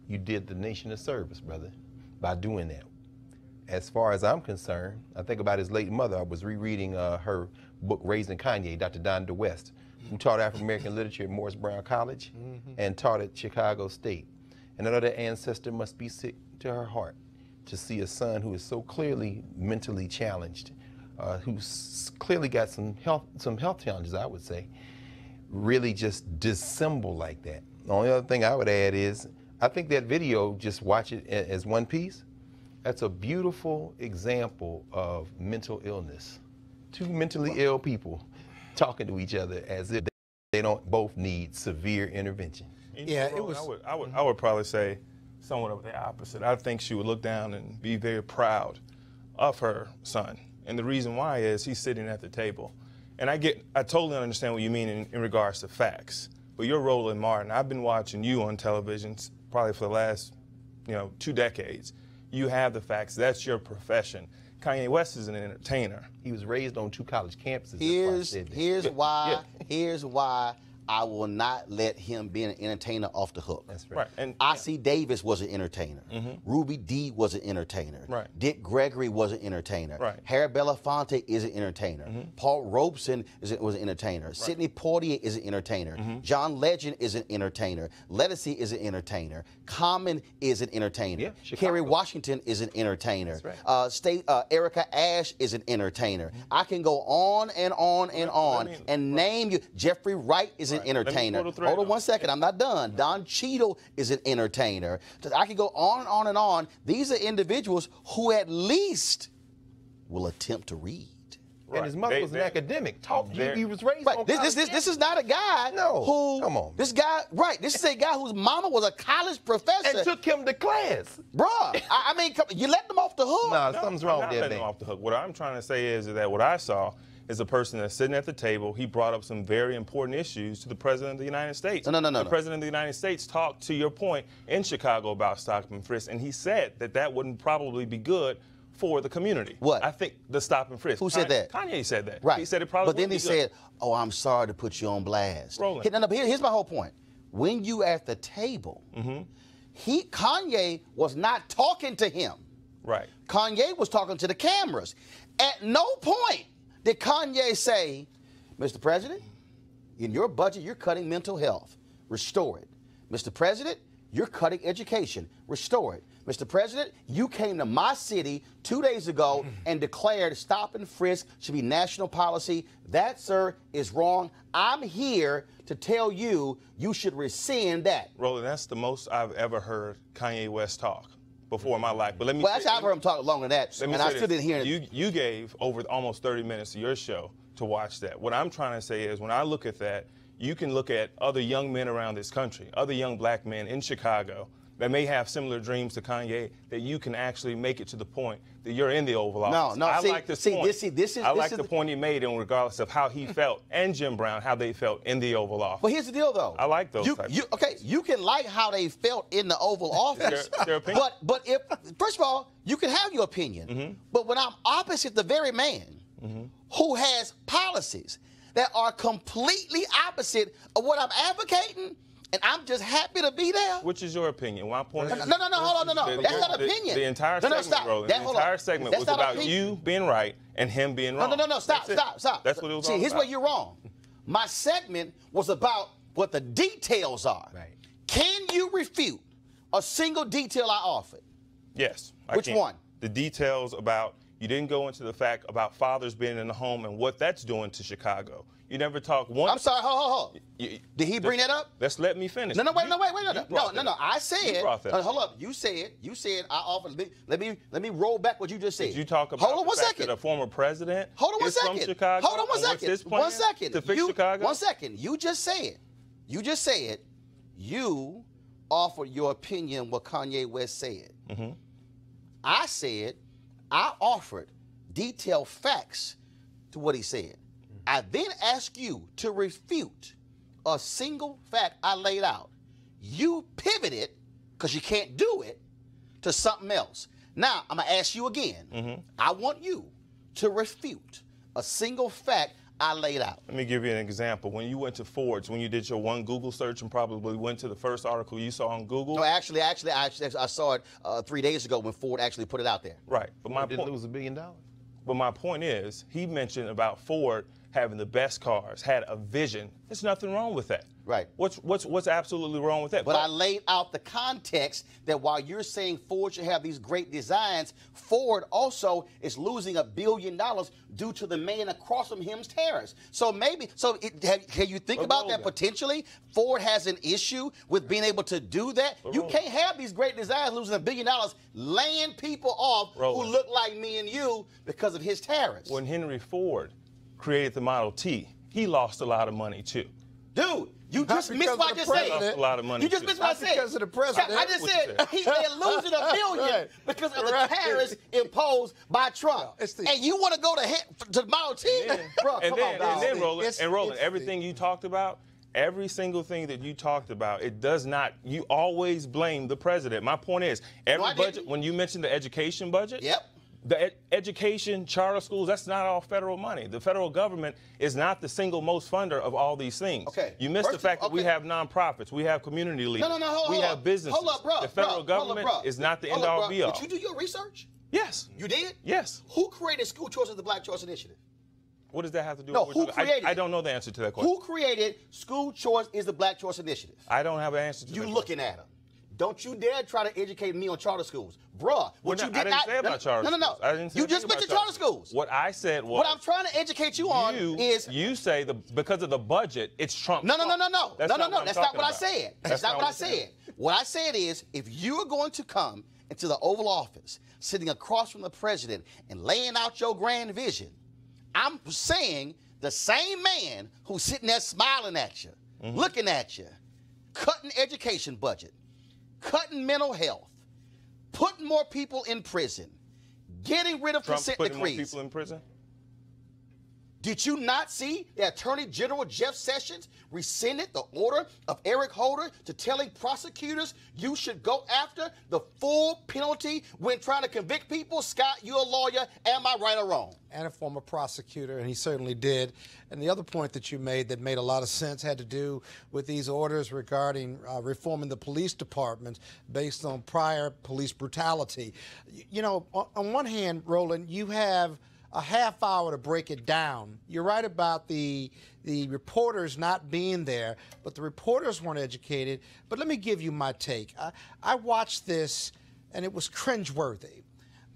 you did the nation a service, brother, by doing that. As far as I'm concerned, I think about his late mother. I was rereading her book, Raising Kanye, Dr. Donda West, who taught African-American literature at Morris Brown College and taught at Chicago State. And another ancestor must be sick to her heart to see a son who is so clearly mentally challenged, who's clearly got some health challenges, I would say, really just dissemble like that. The only other thing I would add is, I think that video, just watch it as one piece, that's a beautiful example of mental illness. Two mentally ill people talking to each other as if they don't both need severe intervention. Yeah, it was. I would probably say somewhat of the opposite. I think she would look down and be very proud of her son. And the reason why is he's sitting at the table. And I totally understand what you mean in regards to facts. But you're Roland Martin. I've been watching you on television probably for the last, 2 decades. You have the facts. That's your profession. Kanye West is an entertainer. He was raised on 2 college campuses. Here's why I will not let him be an entertainer off the hook. That's right. And I.C. Davis was an entertainer. Ruby D was an entertainer. Right. Dick Gregory was an entertainer. Right. Harry Belafonte is an entertainer. Paul Robeson was an entertainer. Sidney Poitier is an entertainer. John Legend is an entertainer. Lettucey is an entertainer. Common is an entertainer. Yeah, Kerry Washington is an entertainer. That's right. Erica Ash is an entertainer. I can go on and on and on and name you. Jeffrey Wright is an entertainer. Hold on one second, I'm not done. Don Cheadle is an entertainer. I can go on and on. These are individuals who at least will attempt to read. And his mother was an academic. He was raised on This is not a guy who. Come on. This guy, this is a guy whose mama was a college professor. And took him to class. Bruh, I mean, you let them off the hook. No, something's wrong with that man. Off the hook. What I'm trying to say is that what I saw is a person that's sitting at the table. He brought up some very important issues to the President of the United States. No. The President of the United States talked, to your point, in Chicago about stop and frisk, and he said that wouldn't probably be good for the community. What? I think the stop and frisk. Who said that? Kanye said that. Right. He said it probably But then he wouldn't be good. said, oh, I'm sorry to put you on blast. Roland. Here's my whole point. When you at the table, Kanye was not talking to him. Right. Kanye was talking to the cameras. At no point did Kanye say, Mr. President, in your budget, you're cutting mental health. Restore it. Mr. President, you're cutting education. Restore it. Mr. President, you came to my city 2 days ago and declared stop and frisk should be national policy. That, sir, is wrong. I'm here to tell you you should rescind that. Roland, that's the most I've ever heard Kanye West talk before in my life. But let me. Well, actually, I've heard him talk longer than that, and I still didn't hear it. You gave over almost 30 minutes of your show to watch that. What I'm trying to say is, when I look at that, you can look at other young men around this country, other young black men in Chicago that may have similar dreams to Kanye, that you can actually make it to the point that you're in the Oval Office. I like this point. I like the point he made, and regardless of how he felt, and Jim Brown, how they felt in the Oval Office. But here's the deal, though. I like those you can like how they felt in the Oval Office, their opinion. but if, first of all, you can have your opinion, but when I'm opposite the very man who has policies that are completely opposite of what I'm advocating, and I'm just happy to be there. Which is your opinion? My point is, no. Hold on. That's not opinion. The entire segment, Roland, the entire segment was about you being right and him being wrong. No. Stop. That's what it was all about. Here's where you're wrong. My segment was about what the details are. Right. Can you refute a single detail I offered? Yes. Which one? The details about, you didn't go into the fact about fathers being in the home and what that's doing to Chicago. You never talked once. I'm sorry, hold. Did he bring that up? Let's let me finish. No. I said. You brought that up. Hold up. You said I offered. Let me roll back what you just said. Did you talk about hold on one the fact second. that a former president hold on one is second. from Chicago? Hold on one second. What's his plan one second. To fix Chicago? 1 second. You just said you offered your opinion what Kanye West said. I said I offered detailed facts to what he said. I then asked you to refute a single fact I laid out. You pivoted, because you can't do it, to something else. Now, I'm going to ask you again. I want you to refute a single fact I laid out. Let me give you an example. When you went to Ford's, when you did your one Google search and probably went to the first article you saw on Google. No, actually, I saw it 3 days ago when Ford actually put it out there. Right. But my didn't lose $1 billion. But my point is, he mentioned about Ford having the best cars, had a vision. There's nothing wrong with that. Right. What's absolutely wrong with that? But I laid out the context that while you're saying Ford should have these great designs, Ford also is losing $1 billion due to the man across from him's tariffs. So can you think about that potentially? Ford has an issue with being able to do that. You can't have these great designs losing $1 billion, laying people off who look like me and you because of his tariffs. When Henry Ford created the Model T, he lost a lot of money too. Dude, you just missed what I just said. Lost a lot of money. You just missed what I said. Because of the president. I just said they're losing $1 billion because of the tariffs imposed by Trump. And you want to go to the Model T? Bro, and come on, dog. then Roland, everything you talked about, every single thing that you talked about, it does not, you always blame the president. My point is, every budget, when you mentioned the education budget, The education, charter schools, that's not all federal money. The federal government is not the single most funder of all these things. Okay. You missed the fact that we have nonprofits, we have community leaders, hold we on. have businesses. Hold up, bro. The federal government is not the end-all be-all. Did you do your research? Yes. You did? Yes. Who created school choice as the Black Choice Initiative? What does that have to do No, with who created I don't know the answer to that question. Who created school choice is the Black Choice Initiative? I don't have an answer to that You question. looking at them. Don't you dare try to educate me on charter schools. Bruh, what you did I didn't say about charter schools. No. I didn't say You just anything mentioned about charter schools. What I said was... What I'm trying to educate you on is... You say because of the budget, it's Trump. No. That's not what I said. That's not what I said. What I said is, if you are going to come into the Oval Office, sitting across from the president and laying out your grand vision, I'm saying the same man who's sitting there smiling at you, looking at you, cutting education budget, cutting mental health, putting more people in prison, getting rid of consent decrees. Putting more people in prison? Did you not see that Attorney General Jeff Sessions rescinded the order of Eric Holder to telling prosecutors you should go after the full penalty when trying to convict people? Scott, you're a lawyer. Am I right or wrong? And a former prosecutor, and he certainly did. And the other point that you made that made a lot of sense had to do with these orders regarding reforming the police department based on prior police brutality. You know, on one hand, Roland, you have a half hour to break it down. You're right about the reporters not being there, but the reporters weren't educated. But let me give you my take. I watched this, and it was cringeworthy.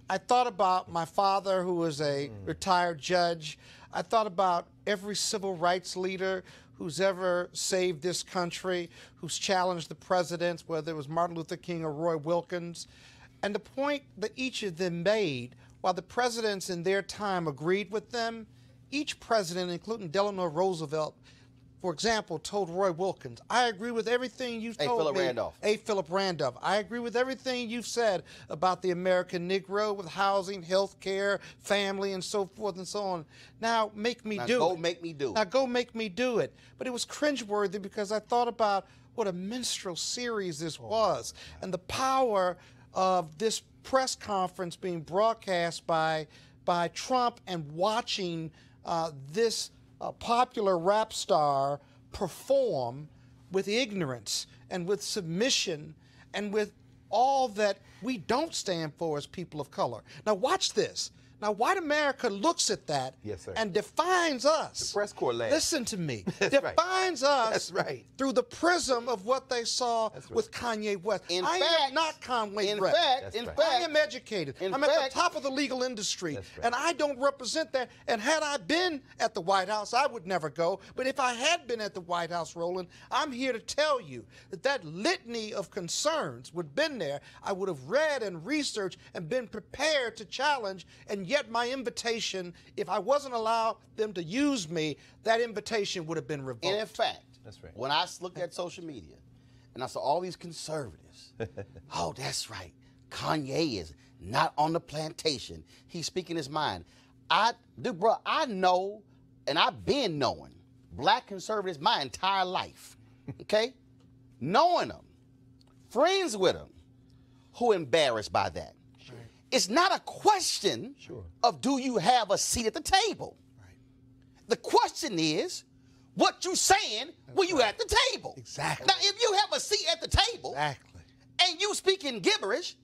I thought about my father, who was a retired judge. I thought about every civil rights leader who's ever saved this country, who's challenged the presidents, whether it was Martin Luther King or Roy Wilkins. And the point that each of them made, while the presidents in their time agreed with them, each president, including Delano Roosevelt, for example, told Roy Wilkins, I agree with everything you've told me. Philip Randolph. I agree with everything you've said about the American Negro with housing, health care, family, and so forth and so on. Now, make me do it. Go make me do it. Now, go make me do it. But it was cringeworthy because I thought about what a minstrel series this was and the power of this press conference being broadcast by Trump and watching this popular rap star perform with ignorance and with submission and with all that we don't stand for as people of color. Now watch this. Now, white America looks at that and defines us. The press corps laughs. Listen to me. Defines us through the prism of what they saw with Kanye West. I am not Kanye West. I am educated. I'm at the top of the legal industry, and I don't represent that. And had I been at the White House, I would never go. But if I had been at the White House, Roland, I'm here to tell you that that litany of concerns would have been there. I would have read and researched and been prepared to challenge, and yet my invitation, if I wasn't allowed them to use me, that invitation would have been revoked. And in fact, when I looked at social media and I saw all these conservatives, oh, that's right, Kanye is not on the plantation. He's speaking his mind. I know, and I've been knowing black conservatives my entire life, okay? Knowing them, friends with them, who embarrassed by that. It's not a question of do you have a seat at the table. The question is what you saying when you at the table. Exactly. Now, if you have a seat at the table and you speaking gibberish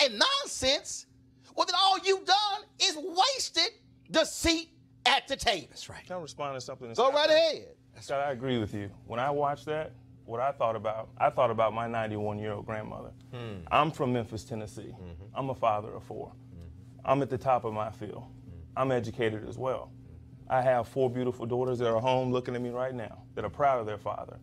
and nonsense, well, then all you've done is wasted the seat at the table. That's right. Can I respond to something? Go right ahead. Scott, I agree with you. When I watched that, what I thought about my 91-year-old grandmother. I'm from Memphis, Tennessee. I'm a father of 4. I'm at the top of my field. I'm educated as well. I have 4 beautiful daughters that are home looking at me right now, that are proud of their father.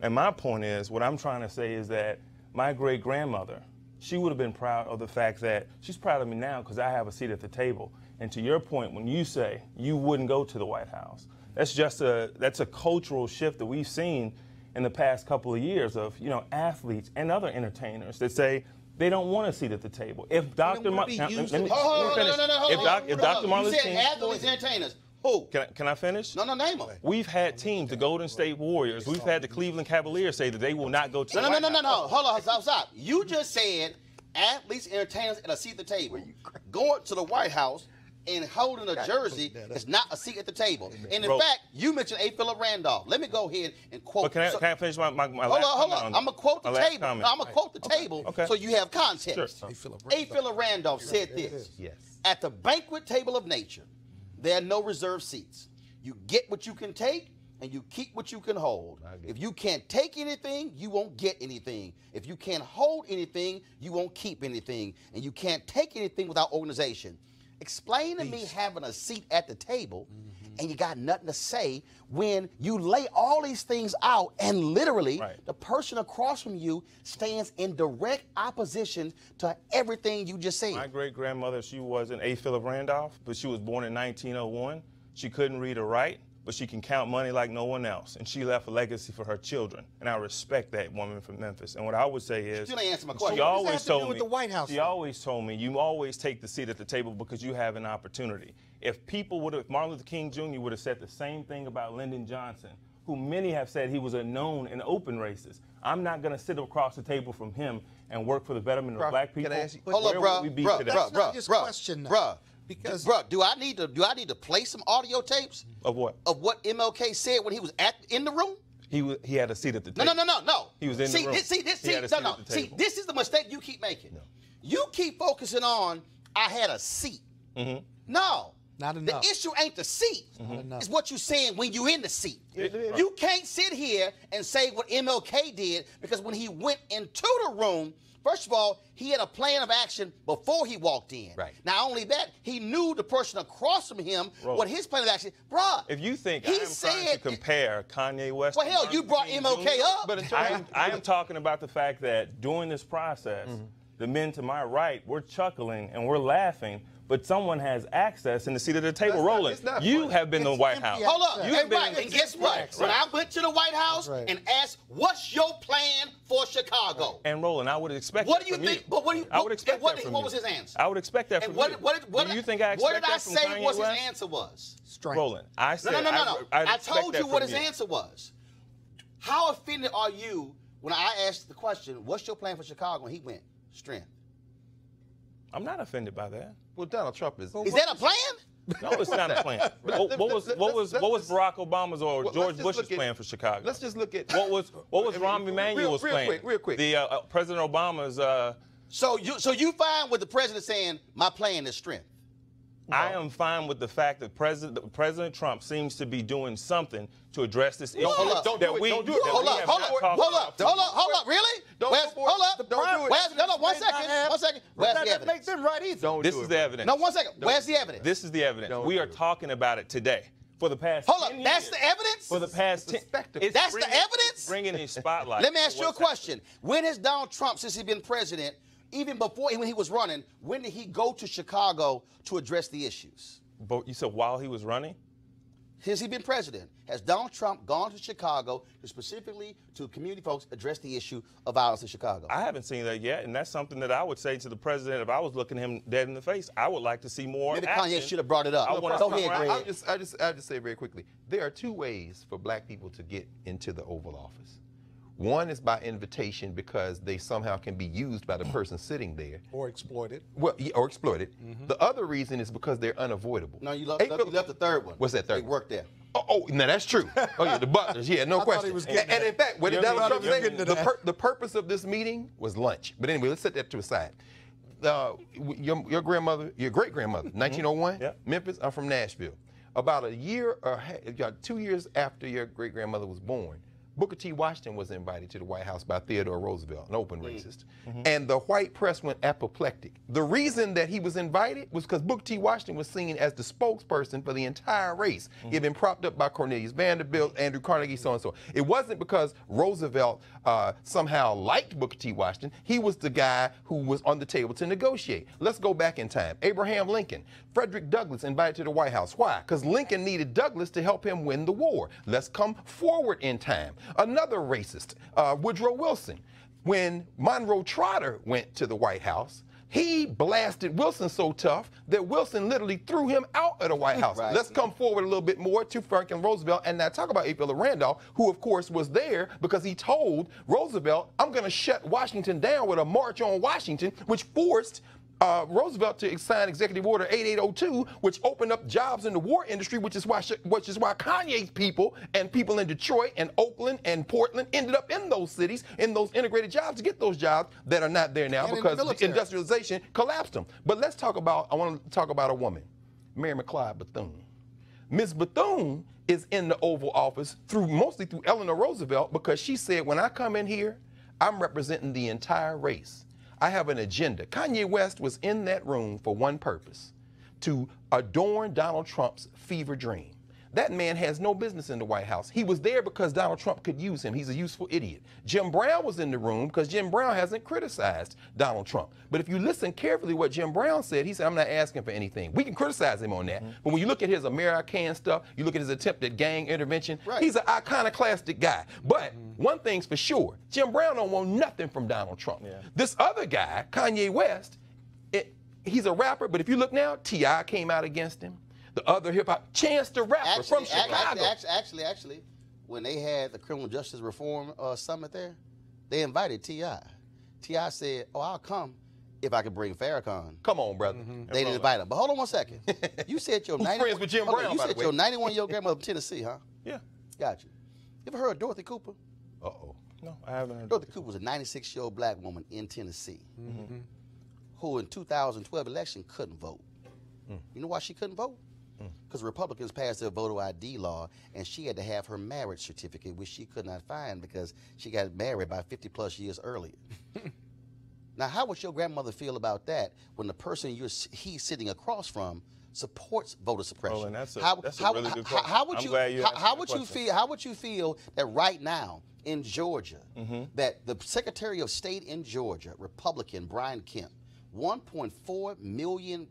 And my point is, what I'm trying to say is that my great-grandmother, she would have been proud of the fact that she's proud of me now because I have a seat at the table. And to your point, when you say you wouldn't go to the White House, that's a cultural shift that we've seen in the past couple of years of, athletes and other entertainers that say they don't want a seat at the table. If Dr. Martin, You said athletes, entertainers. Who? Can I finish? No, name them. We've had teams, the Golden State Warriors. We've had the Cleveland Cavaliers say that they will not go to the White House. No. Hold on, stop. You just said athletes, entertainers, and a seat at the table. Going to the White House and holding a jersey is not a seat at the table. And in fact, you mentioned A. Philip Randolph. Let me go ahead and quote. But can I finish my last hold on. I'm going to quote the table. Comment. I'm going to quote the table so you have context. Sure. A. Philip Randolph said this. Yes. At the banquet table of nature, there are no reserved seats. You get what you can take, and you keep what you can hold. If you can't take anything, you won't get anything. If you can't hold anything, you won't keep anything. And you can't take anything without organization. Explain to me having a seat at the table and you got nothing to say when you lay all these things out and literally the person across from you stands in direct opposition to everything you just said. My great-grandmother, she wasn't A. Philip Randolph, but she was born in 1901. She couldn't read or write, but she can count money like no one else. And she left a legacy for her children. And I respect that woman from Memphis. And what I would say is, still ain't answer my question. She always told me, with the White House? She always told me, you always take the seat at the table because you have an opportunity. If Martin Luther King Jr. would have said the same thing about Lyndon Johnson, who many have said he was a known and open racist, I'm not going to sit across the table from him and work for the betterment of black people. Hold up, bro. Because do I need to play some audio tapes of what? Of what MLK said when he was in the room? He had a seat at the table. No. He was in the room. See, this is the mistake you keep making. You keep focusing on I had a seat. No. Not enough. The issue ain't the seat. It's what you're saying when you're in the seat. You can't sit here and say what MLK did because when he went into the room, first of all, he had a plan of action before he walked in. Right. Not only that, he knew the person across from him what his plan of action. Bruh, if you think I'm trying to compare Kanye West, well, hell, you brought MLK up. But I am talking about the fact that during this process, the men to my right, we're chuckling and we're laughing. But someone has access in the seat at the table. Roland, you have been in the White House. Hold up. You have been and guess what? When I went to the White House and asked, what's your plan for Chicago? And Roland, I would expect what do you think? But I would expect that from what was his answer? I would expect that from you. What do you think I expect that from Kanye West? What did I say was his answer was? Strength. Roland, I said No. I told you what his answer answer was. How offended are you when I asked the question, what's your plan for Chicago? And he went, strength. I'm not offended by that. Well, Donald Trump is. Is that a plan? No, it's not a plan. What was Barack Obama's or George Bush's plan for Chicago? Let's just look at what was Rahm Emanuel's plan? Real quick. The President Obama's. So you fine with the president saying my plan is strength? No. I am fine with the fact that President Trump seems to be doing something to address this issue. Hold up. Hold up. Really? Hold up. One second. Where's the evidence? Make them right either. This is the evidence. No, 1 second. Where's the evidence? This is the evidence. We are talking about it today. For the past 10 years. That's the evidence? For the past 10 years. That's the evidence? Bringing a spotlight. Let me ask you a question. When has Donald Trump, since he's been president, even before when he was running, when did he go to Chicago to address the issues? But you said while he was running? Since he's been president, has Donald Trump gone to Chicago to specifically to community folks address the issue of violence in Chicago? I haven't seen that yet, and that's something that I would say to the president if I was looking him dead in the face. I would like to see more Maybe action. Kanye should have brought it up. Go ahead, Greg. I'll just say very quickly, there are two ways for black people to get into the Oval Office. One is by invitation because they somehow can be used by the person sitting there. Or exploited. Well, or exploited. The other reason is because they're unavoidable. No, you left the third one. What's that third one? They worked there. Oh, no, that's true. Oh, yeah, the butlers, yeah, no question. And in fact, what did Donald Trump say? The purpose of this meeting was lunch. But anyway, let's set that to the side. Your grandmother, your great-grandmother, 1901, Memphis, I'm from Nashville. About a year or 2 years after your great-grandmother was born, Booker T. Washington was invited to the White House by Theodore Roosevelt, an open racist. And the white press went apoplectic. The reason that he was invited was because Booker T. Washington was seen as the spokesperson for the entire race. He had been propped up by Cornelius Vanderbilt, Andrew Carnegie, so and so. It wasn't because Roosevelt somehow liked Booker T. Washington. He was the guy who was on the table to negotiate. Let's go back in time. Abraham Lincoln, Frederick Douglass invited to the White House. Why? Because Lincoln needed Douglass to help him win the war. Let's come forward in time. Another racist, Woodrow Wilson. When Monroe Trotter went to the White House, He blasted Wilson so tough that Wilson literally threw him out of the White House. Right. Let's come forward a little bit more to Franklin Roosevelt and now talk about A. Randolph, who of course was there because he told Roosevelt, I'm going to shut Washington down with a march on Washington, which forced Roosevelt to sign Executive Order 8802, which opened up jobs in the war industry, which is why Kanye's people and people in Detroit and Oakland and Portland ended up in those cities, in those integrated jobs to get those jobs that are not there now because industrialization collapsed them. But let's talk about, I want to talk about a woman, Mary McLeod Bethune. Ms. Bethune is in the Oval Office mostly through Eleanor Roosevelt because she said, when I come in here, I'm representing the entire race. I have an agenda. Kanye West was in that room for one purpose, to adorn Donald Trump's fever dream. That man has no business in the White House. He was there because Donald Trump could use him. He's a useful idiot. Jim Brown was in the room because Jim Brown hasn't criticized Donald Trump. But if you listen carefully what Jim Brown said, he said, I'm not asking for anything. We can criticize him on that. But when you look at his American stuff, you look at his attempt at gang intervention, he's an iconoclastic guy. But one thing's for sure, Jim Brown don't want nothing from Donald Trump. This other guy, Kanye West, he's a rapper, but if you look now, T.I. came out against him. The other hip-hop, Chance the Rapper from Chicago. Actually, when they had the criminal justice reform summit there, they invited T.I. T.I. said, oh, I'll come if I could bring Farrakhan. Come on, brother. They didn't invite him. But hold on one second. You said your 91-year-old grandmother from Tennessee, huh? Yeah. Got you. You ever heard of Dorothy Cooper? Uh-oh. No, I haven't heard. Dorothy Cooper was a 96-year-old black woman in Tennessee who in 2012 election couldn't vote. You know why she couldn't vote? Because Republicans passed their voter ID law, and she had to have her marriage certificate, which she could not find because she got married by 50-plus years earlier. Now, how would your grandmother feel about that when the person he's sitting across from supports voter suppression? Oh, and that's a really good question. How would you feel that right now in Georgia, that the Secretary of State in Georgia, Republican Brian Kemp, 1.4 million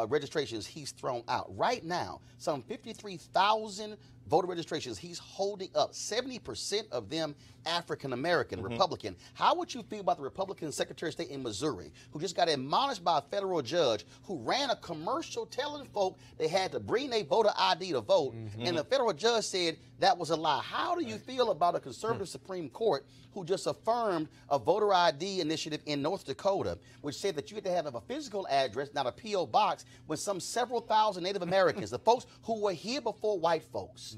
registrations he's thrown out. Right now, some 53,000 voter registrations he's holding up, 70% of them African-American, Republican. How would you feel about the Republican Secretary of State in Missouri, who just got admonished by a federal judge who ran a commercial telling folk they had to bring their voter ID to vote, and the federal judge said that was a lie? How do you feel about a conservative Supreme Court who just affirmed a voter ID initiative in North Dakota, which said that you had to have a physical address, not a P.O. box, when some several thousand Native Americans, the folks who were here before white folks,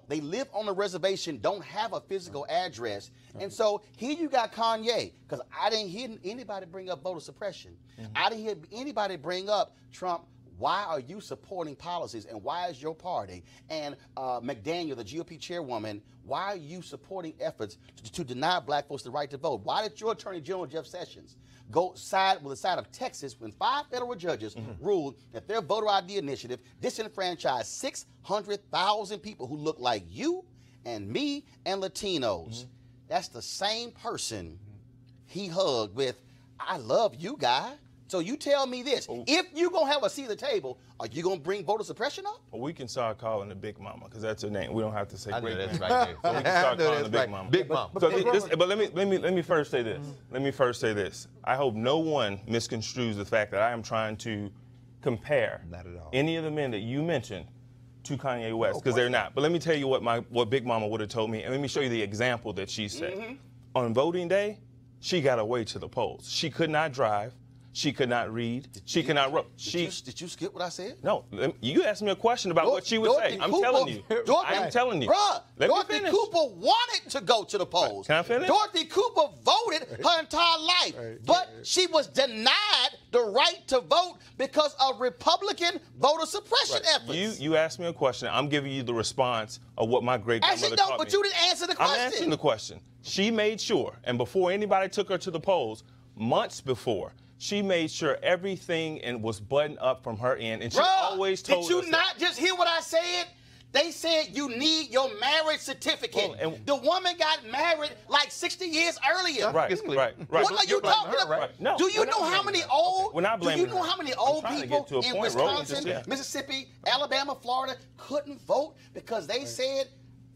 they live on a reservation, don't have a physical address. And so here you got Kanye, because I didn't hear anybody bring up voter suppression. I didn't hear anybody bring up Trump. Why are you supporting policies, and why is your party and McDaniel, the GOP chairwoman, why are you supporting efforts to deny black folks the right to vote? Why did your Attorney General, Jeff Sessions, go side with the side of Texas when 5 federal judges ruled that their voter ID initiative disenfranchised 600,000 people who look like you and me and Latinos? That's the same person he hugged with, I love you, guy. So you tell me this, if you're going to have a seat at the table, are you going to bring voter suppression up? Well, we can start calling her Big Mama, because that's her name. We don't have to say great that's name. right there. So we can start calling her Big Mama. Big Mama. But let me first say this. Let me first say this. I hope no one misconstrues the fact that I am trying to compare any of the men that you mentioned to Kanye West, because they're not. But let me tell you what Big Mama would have told me, and let me show you the example that she said. On voting day, she got away to the polls. She could not drive. She could not read. She could not write. Did you skip what I said? No. You asked me a question about what she would say. I'm telling you. I'm telling you. Bruh, Let me Dorothy finish. Cooper wanted to go to the polls. Can I finish? Dorothy Cooper voted her entire life, but she was denied the right to vote because of Republican voter suppression efforts. You asked me a question. I'm giving you the response of what my great-grandmother taught me. But you didn't answer the question. I'm answering the question. She made sure, and before anybody took her to the polls, months before, she made sure everything was buttoned up from her end, and she always told us. Did you not just hear what I said? They said you need your marriage certificate. The woman got married like 60 years earlier. Right. What are you talking about? Right. No, do you know how many old? We're not blaming Do you know how many old people in Wisconsin, Roland, Mississippi, Alabama, Florida couldn't vote because they said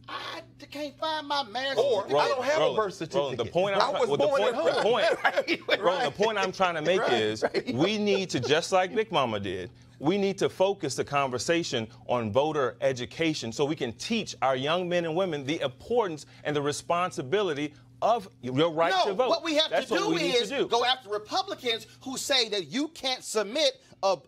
I can't find my marriage Or certificate. I don't have a birth certificate. Roland, the point I was born at home. Roland, the point I'm trying to make is we need to, just like Big Mama did, we need to focus the conversation on voter education so we can teach our young men and women the importance and the responsibility of your right to vote. What we have That's to do what we need is to do. go after Republicans who say that you can't submit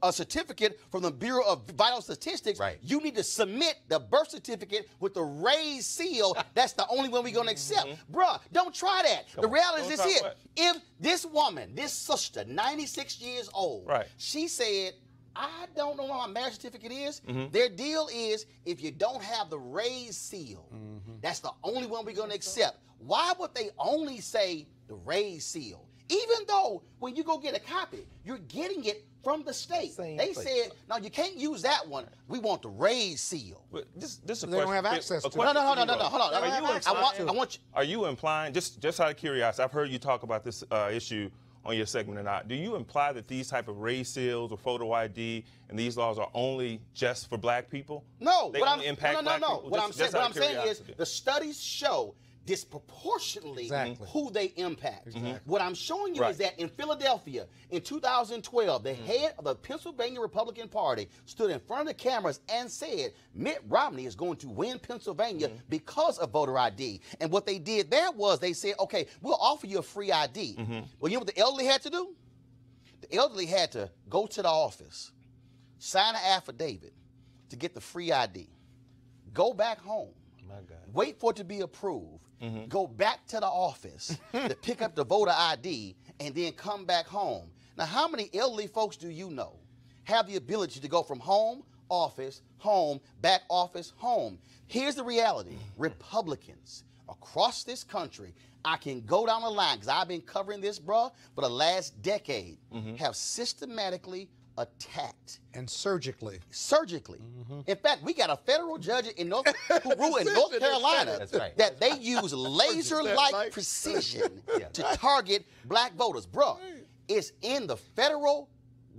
a certificate from the Bureau of Vital Statistics. Right. You need to submit the birth certificate with the raised seal. That's the only one we're going to accept. Bruh, don't try that. The reality is this Don't here. try what? If this woman, this sister, 96 years old, Right. she said, I don't know what my marriage certificate is. Their deal is if you don't have the raised seal, that's the only one we're going to accept. Why would they only say the raised seal? Even though when you go get a copy, you're getting it from the state. They said, no, you can't use that one. We want the raised seal. But this a They don't have access to it. No, hold on. I want you. Are you implying, just out of curiosity, I've heard you talk about this issue on your segment or not. Do you imply that these type of raised seals or photo ID and these laws are only just for black people? No, They only impact black people? What I'm Just out saying of is curiosity. the studies show disproportionately who they impact. What I'm showing you is that in Philadelphia in 2012, the head of the Pennsylvania Republican Party stood in front of the cameras and said Mitt Romney is going to win Pennsylvania because of voter ID. And what they did there was they said, okay, we'll offer you a free ID. Well, you know what the elderly had to do? The elderly had to go to the office, sign an affidavit to get the free ID, go back home, wait for it to be approved, go back to the office to pick up the voter ID, and then come back home. Now, how many elderly folks do you know have the ability to go from home, office, home, back office, home? Here's the reality. Republicans across this country, I can go down the line because I've been covering this, bruh, for the last decade, have systematically attacked. And surgically. In fact, we got a federal judge in North Carolina that they use laser-like precision to target black voters. Bruh, it's in the federal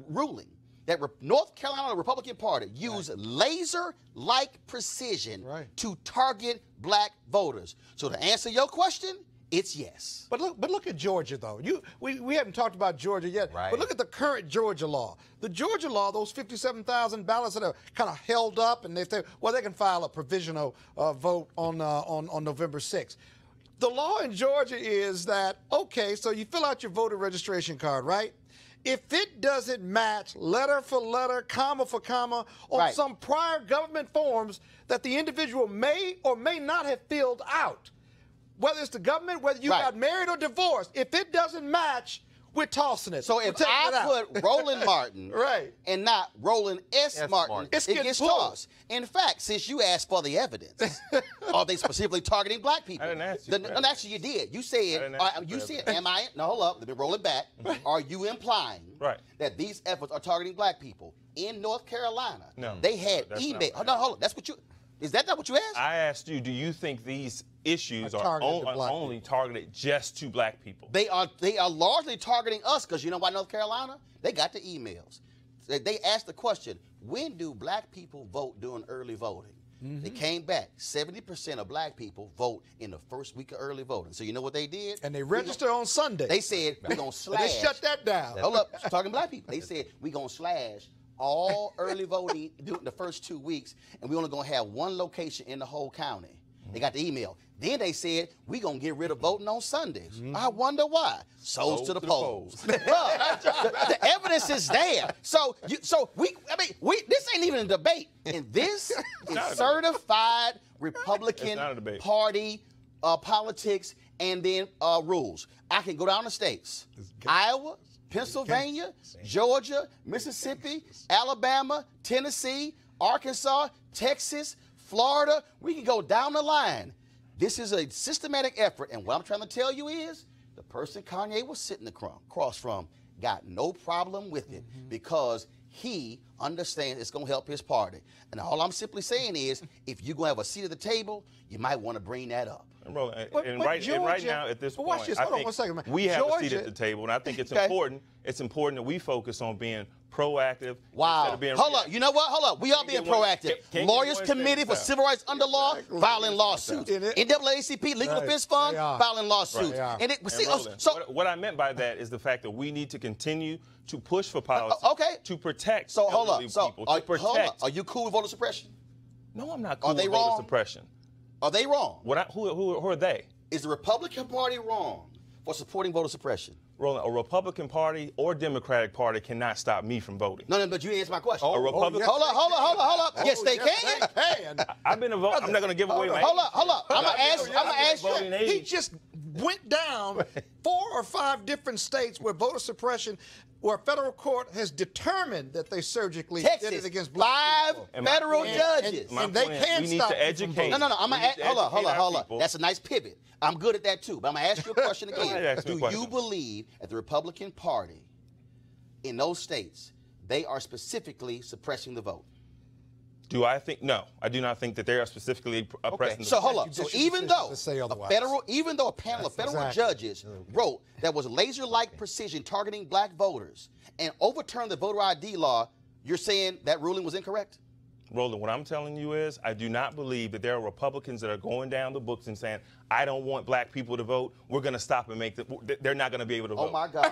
ruling that North Carolina Republican Party used laser-like precision to target black voters. So to answer your question, it's yes. But look at Georgia, though. We haven't talked about Georgia yet. But look at the current Georgia law. The Georgia law, those 57,000 ballots that are kind of held up, and they say, well, they can file a provisional vote on November 6th. The law in Georgia is that, okay, so you fill out your voter registration card, right? If it doesn't match letter for letter, comma for comma, on some prior government forms that the individual may or may not have filled out, whether it's the government, whether you got married or divorced, if it doesn't match, we're tossing it. So if I put Roland Martin and not Roland S. Martin, it gets tossed. In fact, since you asked for the evidence, are they specifically targeting black people? I didn't ask you. No, actually, you did. You said, am I? No, hold up. Let me roll it back. Are you implying that these efforts are targeting black people? In North Carolina, they had email. Hold on. That's what you. Is that not what you asked? I asked you, do you think these issues are only targeted just to black people? They are largely targeting us because you know why North Carolina? They got the emails. They asked the question, when do black people vote during early voting? They came back. 70% of black people vote in the first week of early voting. So you know what they did? And they register on Sunday. They said, we're going to slash. They shut that down. Hold up. Talking black people. They said, we're going to slash all early voting during the first 2 weeks, and we're only going to have one location in the whole county. They got the email. Then they said, we're going to get rid of voting on Sundays. I wonder why. Souls to the polls. the evidence is there. So this ain't even a debate. And this is certified Republican Party politics and then rules. I can go down the states. Iowa, Pennsylvania, Georgia, Mississippi, Alabama, Tennessee, Arkansas, Texas, Florida. We can go down the line. This is a systematic effort, and what I'm trying to tell you is the person Kanye was sitting across from got no problem with it because he understands it's going to help his party. And all I'm simply saying is if you're going to have a seat at the table, you might want to bring that up. And right now, at this point, I think we have a seat at the table, and I think it's important. It's important that we focus on being proactive. Wow. Instead of being Hold up. You know what? Hold up. We are being proactive. Lawyers Committee for Civil Rights under law filing lawsuits. NAACP Legal Defense Fund filing lawsuits. And what I meant by that is the fact that we need to continue to push for policy to protect elderly people. Are you cool with voter suppression? No, I'm not cool with voter suppression. Are they wrong? Who are they? Is the Republican Party wrong for supporting voter suppression? Roland, a Republican Party or Democratic Party cannot stop me from voting. No, but you answered my question. A Republican. Hold up. Yes, they can. I've been a vote. I'm not going to give away my. Hold up. I'm gonna ask you. He just went down 4 or 5 different states where voter suppression, where a federal court has determined that they surgically did it against black people. 5 federal judges. And they can stop to educate. No. I'm gonna ask. Hold up. That's a nice pivot. I'm good at that too. But I'm gonna ask you a question again. Do you believe that the Republican Party in those states, they are specifically suppressing the vote? Do I think? No, I do not think that they are specifically oppressing the vote. So hold up. So even though a panel of federal judges wrote that was laser-like precision targeting black voters and overturned the voter ID law, you're saying that ruling was incorrect? Roland, what I'm telling you is I do not believe that there are Republicans that are going down the books and saying, I don't want black people to vote. We're going to stop and make them. They're not going to be able to vote. Oh, my God.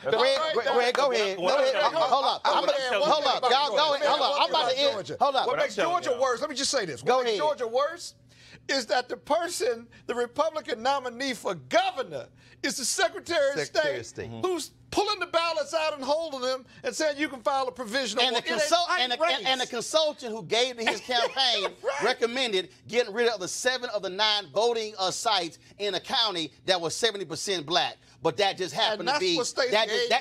Greg, go ahead. Hold up. Y'all go ahead. Hold up. I'm about to end. Hold up. What makes Georgia worse? Let me just say this. What makes Georgia worse is that the Republican nominee for governor, is the Secretary of State. Who's pulling the ballots out and holding them and saying you can file a provisional. And the consultant who gave to his campaign recommended getting rid of the 7 of the 9 voting sites in a county that was 70% black. But that just happened to be that just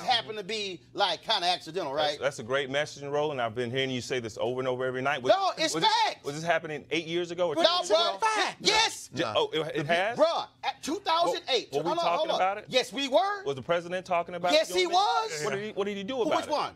happened to be like kind of accidental, right? That's a great message, Roland. I've been hearing you say this over and over every night. No, it's facts. Was this happening 8 years ago? No, bro. Yes. Oh, it has? Bro, at 2008. Were we talking about it? Yes, we were. Was the president talking about it? Yes, he was. What did he do about it? Which one?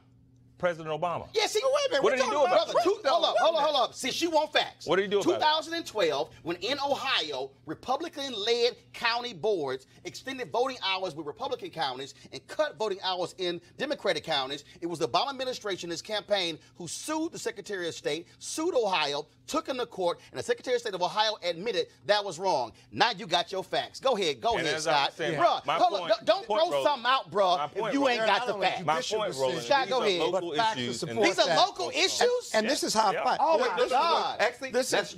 President Obama. Yes, wait a minute. What did he do about it? Hold up. Since you want facts. What did he do about it? 2012, when in Ohio, Republican-led county boards extended voting hours with Republican counties and cut voting hours in Democratic counties, it was the Obama administration, his campaign, who sued the Secretary of State, sued Ohio, took him to court, and the Secretary of State of Ohio admitted that was wrong. Now you got your facts. Go ahead, Scott. Bruh, don't throw something out, bruh, if you ain't got the facts. My point, Roland, Scott, go ahead. These are local issues? And this is how I fight. Oh, my God. Actually, this is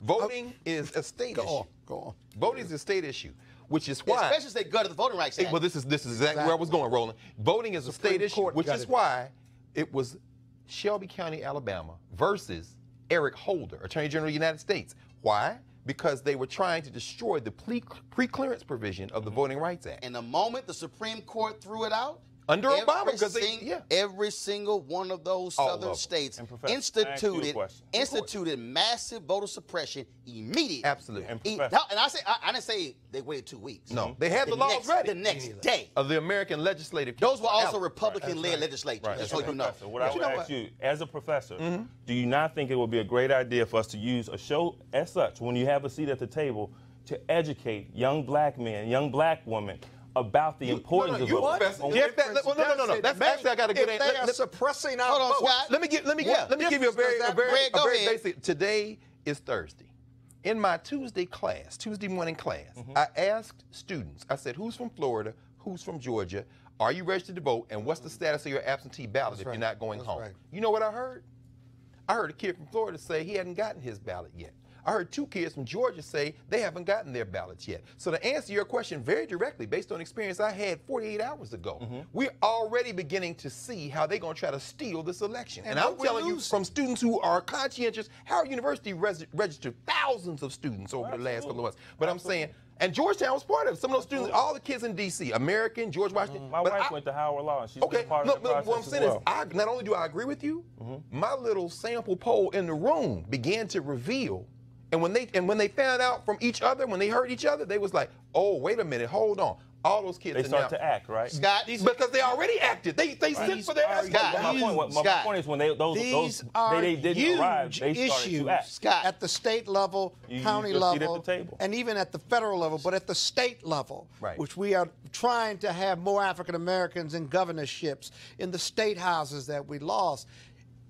voting is a state issue. Go on. Voting is a state issue, which is why. Especially if they gutted the Voting Rights Act. Well, this is exactly where I was going, Roland. Voting is a state issue, which is why it was Shelby County, Alabama versus Eric Holder, Attorney General of the United States. Why? Because they were trying to destroy the pre-clearance provision of the Voting Rights Act. And the moment the Supreme Court threw it out, under Obama, because every single one of those southern states instituted massive voter suppression immediately. Absolutely. And I didn't say they waited 2 weeks. No, they had the laws ready. The next day. Of the American legislative. Those were also Republican-led legislatures, just so you know. What I would ask you, as a professor, do you not think it would be a great idea for us to use a show as such, when you have a seat at the table, to educate young black men, young black women, about the importance of voting? That's actually I got a good answer. They are suppressing our vote. Let me give you a very basic. Today is Thursday. In my Tuesday morning class, I asked students. I said, "Who's from Florida? Who's from Georgia? Are you registered to vote? And what's the status of your absentee ballot if you're not going home?" You know what I heard? I heard a kid from Florida say he hadn't gotten his ballot yet. I heard 2 kids from Georgia say they haven't gotten their ballots yet. So to answer your question very directly, based on experience I had 48 hours ago, we're already beginning to see how they're going to try to steal this election. And I'm telling you, from students who are conscientious, Howard University registered thousands of students over the last couple of months. But I'm saying, and Georgetown was part of it. Some of those students, all the kids in D.C., American, George Washington. My wife went to Howard Law, and she's been part of the process what I'm saying is, not only do I agree with you, my little sample poll in the room began to reveal. And when they found out from each other, when they heard each other, they was like, "Oh, wait a minute, hold on. All those kids they are start now, to act, right? Scott, because they already acted. They sent for their Scott, my point is when they didn't arrive, they started to act. Scott, at the state level, county level, and even at the federal level, but at the state level, which we are trying to have more African Americans in governorships, in the state houses that we lost.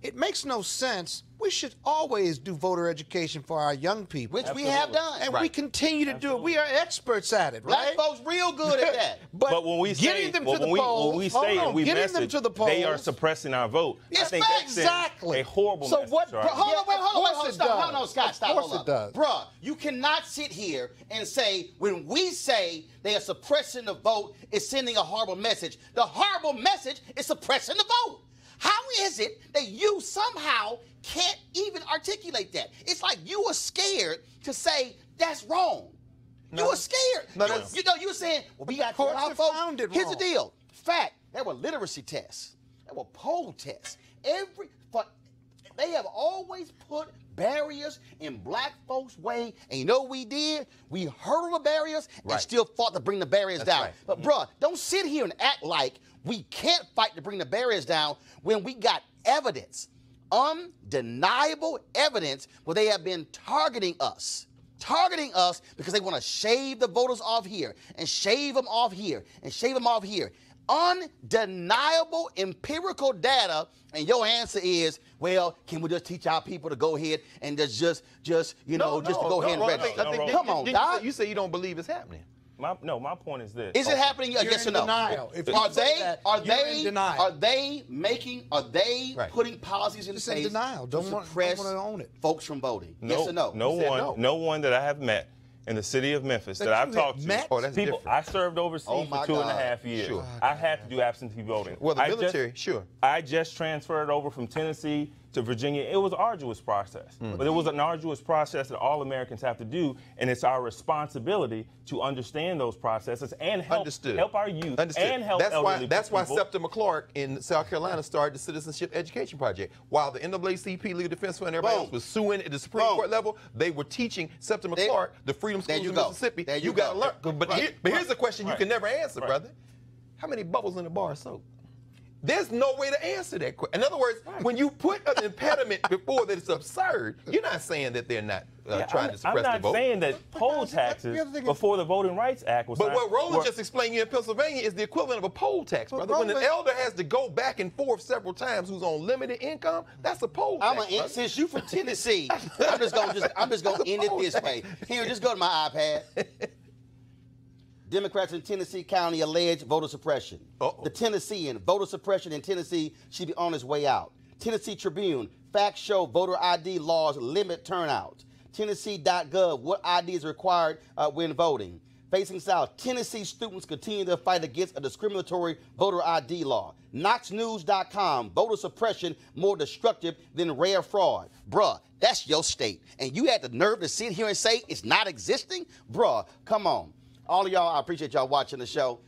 It makes no sense. We should always do voter education for our young people. Which we have done. And we continue to do it. We are experts at it, Black right? folks real good at that. But when we say, them to the polls, when we say and we message, they are suppressing our vote. Yes, I think that's exactly. a horrible so message. what? Right? Hold on, stop. No, Scott, stop. Of course it does. Bruh, you cannot sit here and say when we say they are suppressing the vote, it's sending a horrible message. The horrible message is suppressing the vote. How is it that you somehow can't even articulate that? It's like you were scared to say that's wrong. No. You were scared. No, you were saying, well, we got to tell our folks. Here's the deal. Fact, there were literacy tests. There were poll tests. They have always put barriers in black folks' way. And you know what we did? We hurdled the barriers and still fought to bring the barriers down. Right. But, bruh, don't sit here and act like we can't fight to bring the barriers down when we got evidence, undeniable evidence where they have been targeting us because they want to shave the voters off here and shave them off here and shave them off here. Undeniable empirical data, and your answer is, well, can we just teach our people to go ahead and just go ahead and register? Come on, Doc. You say you don't believe it's happening. My point is this. Is it happening? Yes or no? Denial. Are they putting policies in place to suppress folks from voting? No, yes or no? No one that I have met in the city of Memphis that I've talked to. Oh, that's people. different. I served overseas for 2.5 years. Sure. I had to do absentee voting. Well, the military, sure. I just transferred over from Tennessee to Virginia. It was an arduous process, but it was an arduous process that all Americans have to do, and it's our responsibility to understand those processes and help our youth and help elderly people. That's why Septima Clark in South Carolina started the Citizenship Education Project. While the NAACP, Legal Defense Fund, and everybody else was suing at the Supreme Court level, they were teaching Septima Clark, the Freedom Schools in Mississippi. You got to learn. But here's the question you can never answer, brother. How many bubbles in the bar of soap? There's no way to answer that question. In other words, when you put an impediment before that it's absurd, you're not saying that they're not trying to suppress the vote. I'm not saying that poll taxes before the Voting Rights Act was signed. But what Roland just explained to you in Pennsylvania is the equivalent of a poll tax, brother. When an elder has to go back and forth several times who's on limited income, that's a poll tax. Since you from Tennessee, I'm just gonna end it this way. Here, just go to my iPad. Democrats in Tennessee County allege voter suppression. The Tennessean, voter suppression in Tennessee should be on its way out. Tennessee Tribune, facts show voter ID laws limit turnout. Tennessee.gov, what ID is required when voting. Facing South, Tennessee students continue to fight against a discriminatory voter ID law. KnoxNews.com, voter suppression more destructive than rare fraud. Bruh, that's your state. And you had the nerve to sit here and say it's not existing? Bruh, come on. All of y'all, I appreciate y'all watching the show.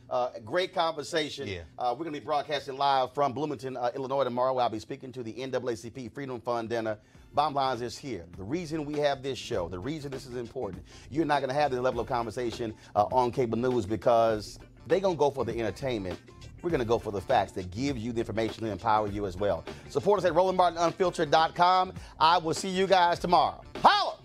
Great conversation. Yeah. We're going to be broadcasting live from Bloomington, Illinois tomorrow, where I'll be speaking to the NAACP Freedom Fund dinner. Bottom line is here. The reason we have this show, the reason this is important, you're not going to have this level of conversation on cable news because they're going to go for the entertainment. We're going to go for the facts that give you the information to empower you as well. Support us at RolandMartinUnfiltered.com. I will see you guys tomorrow. Holla!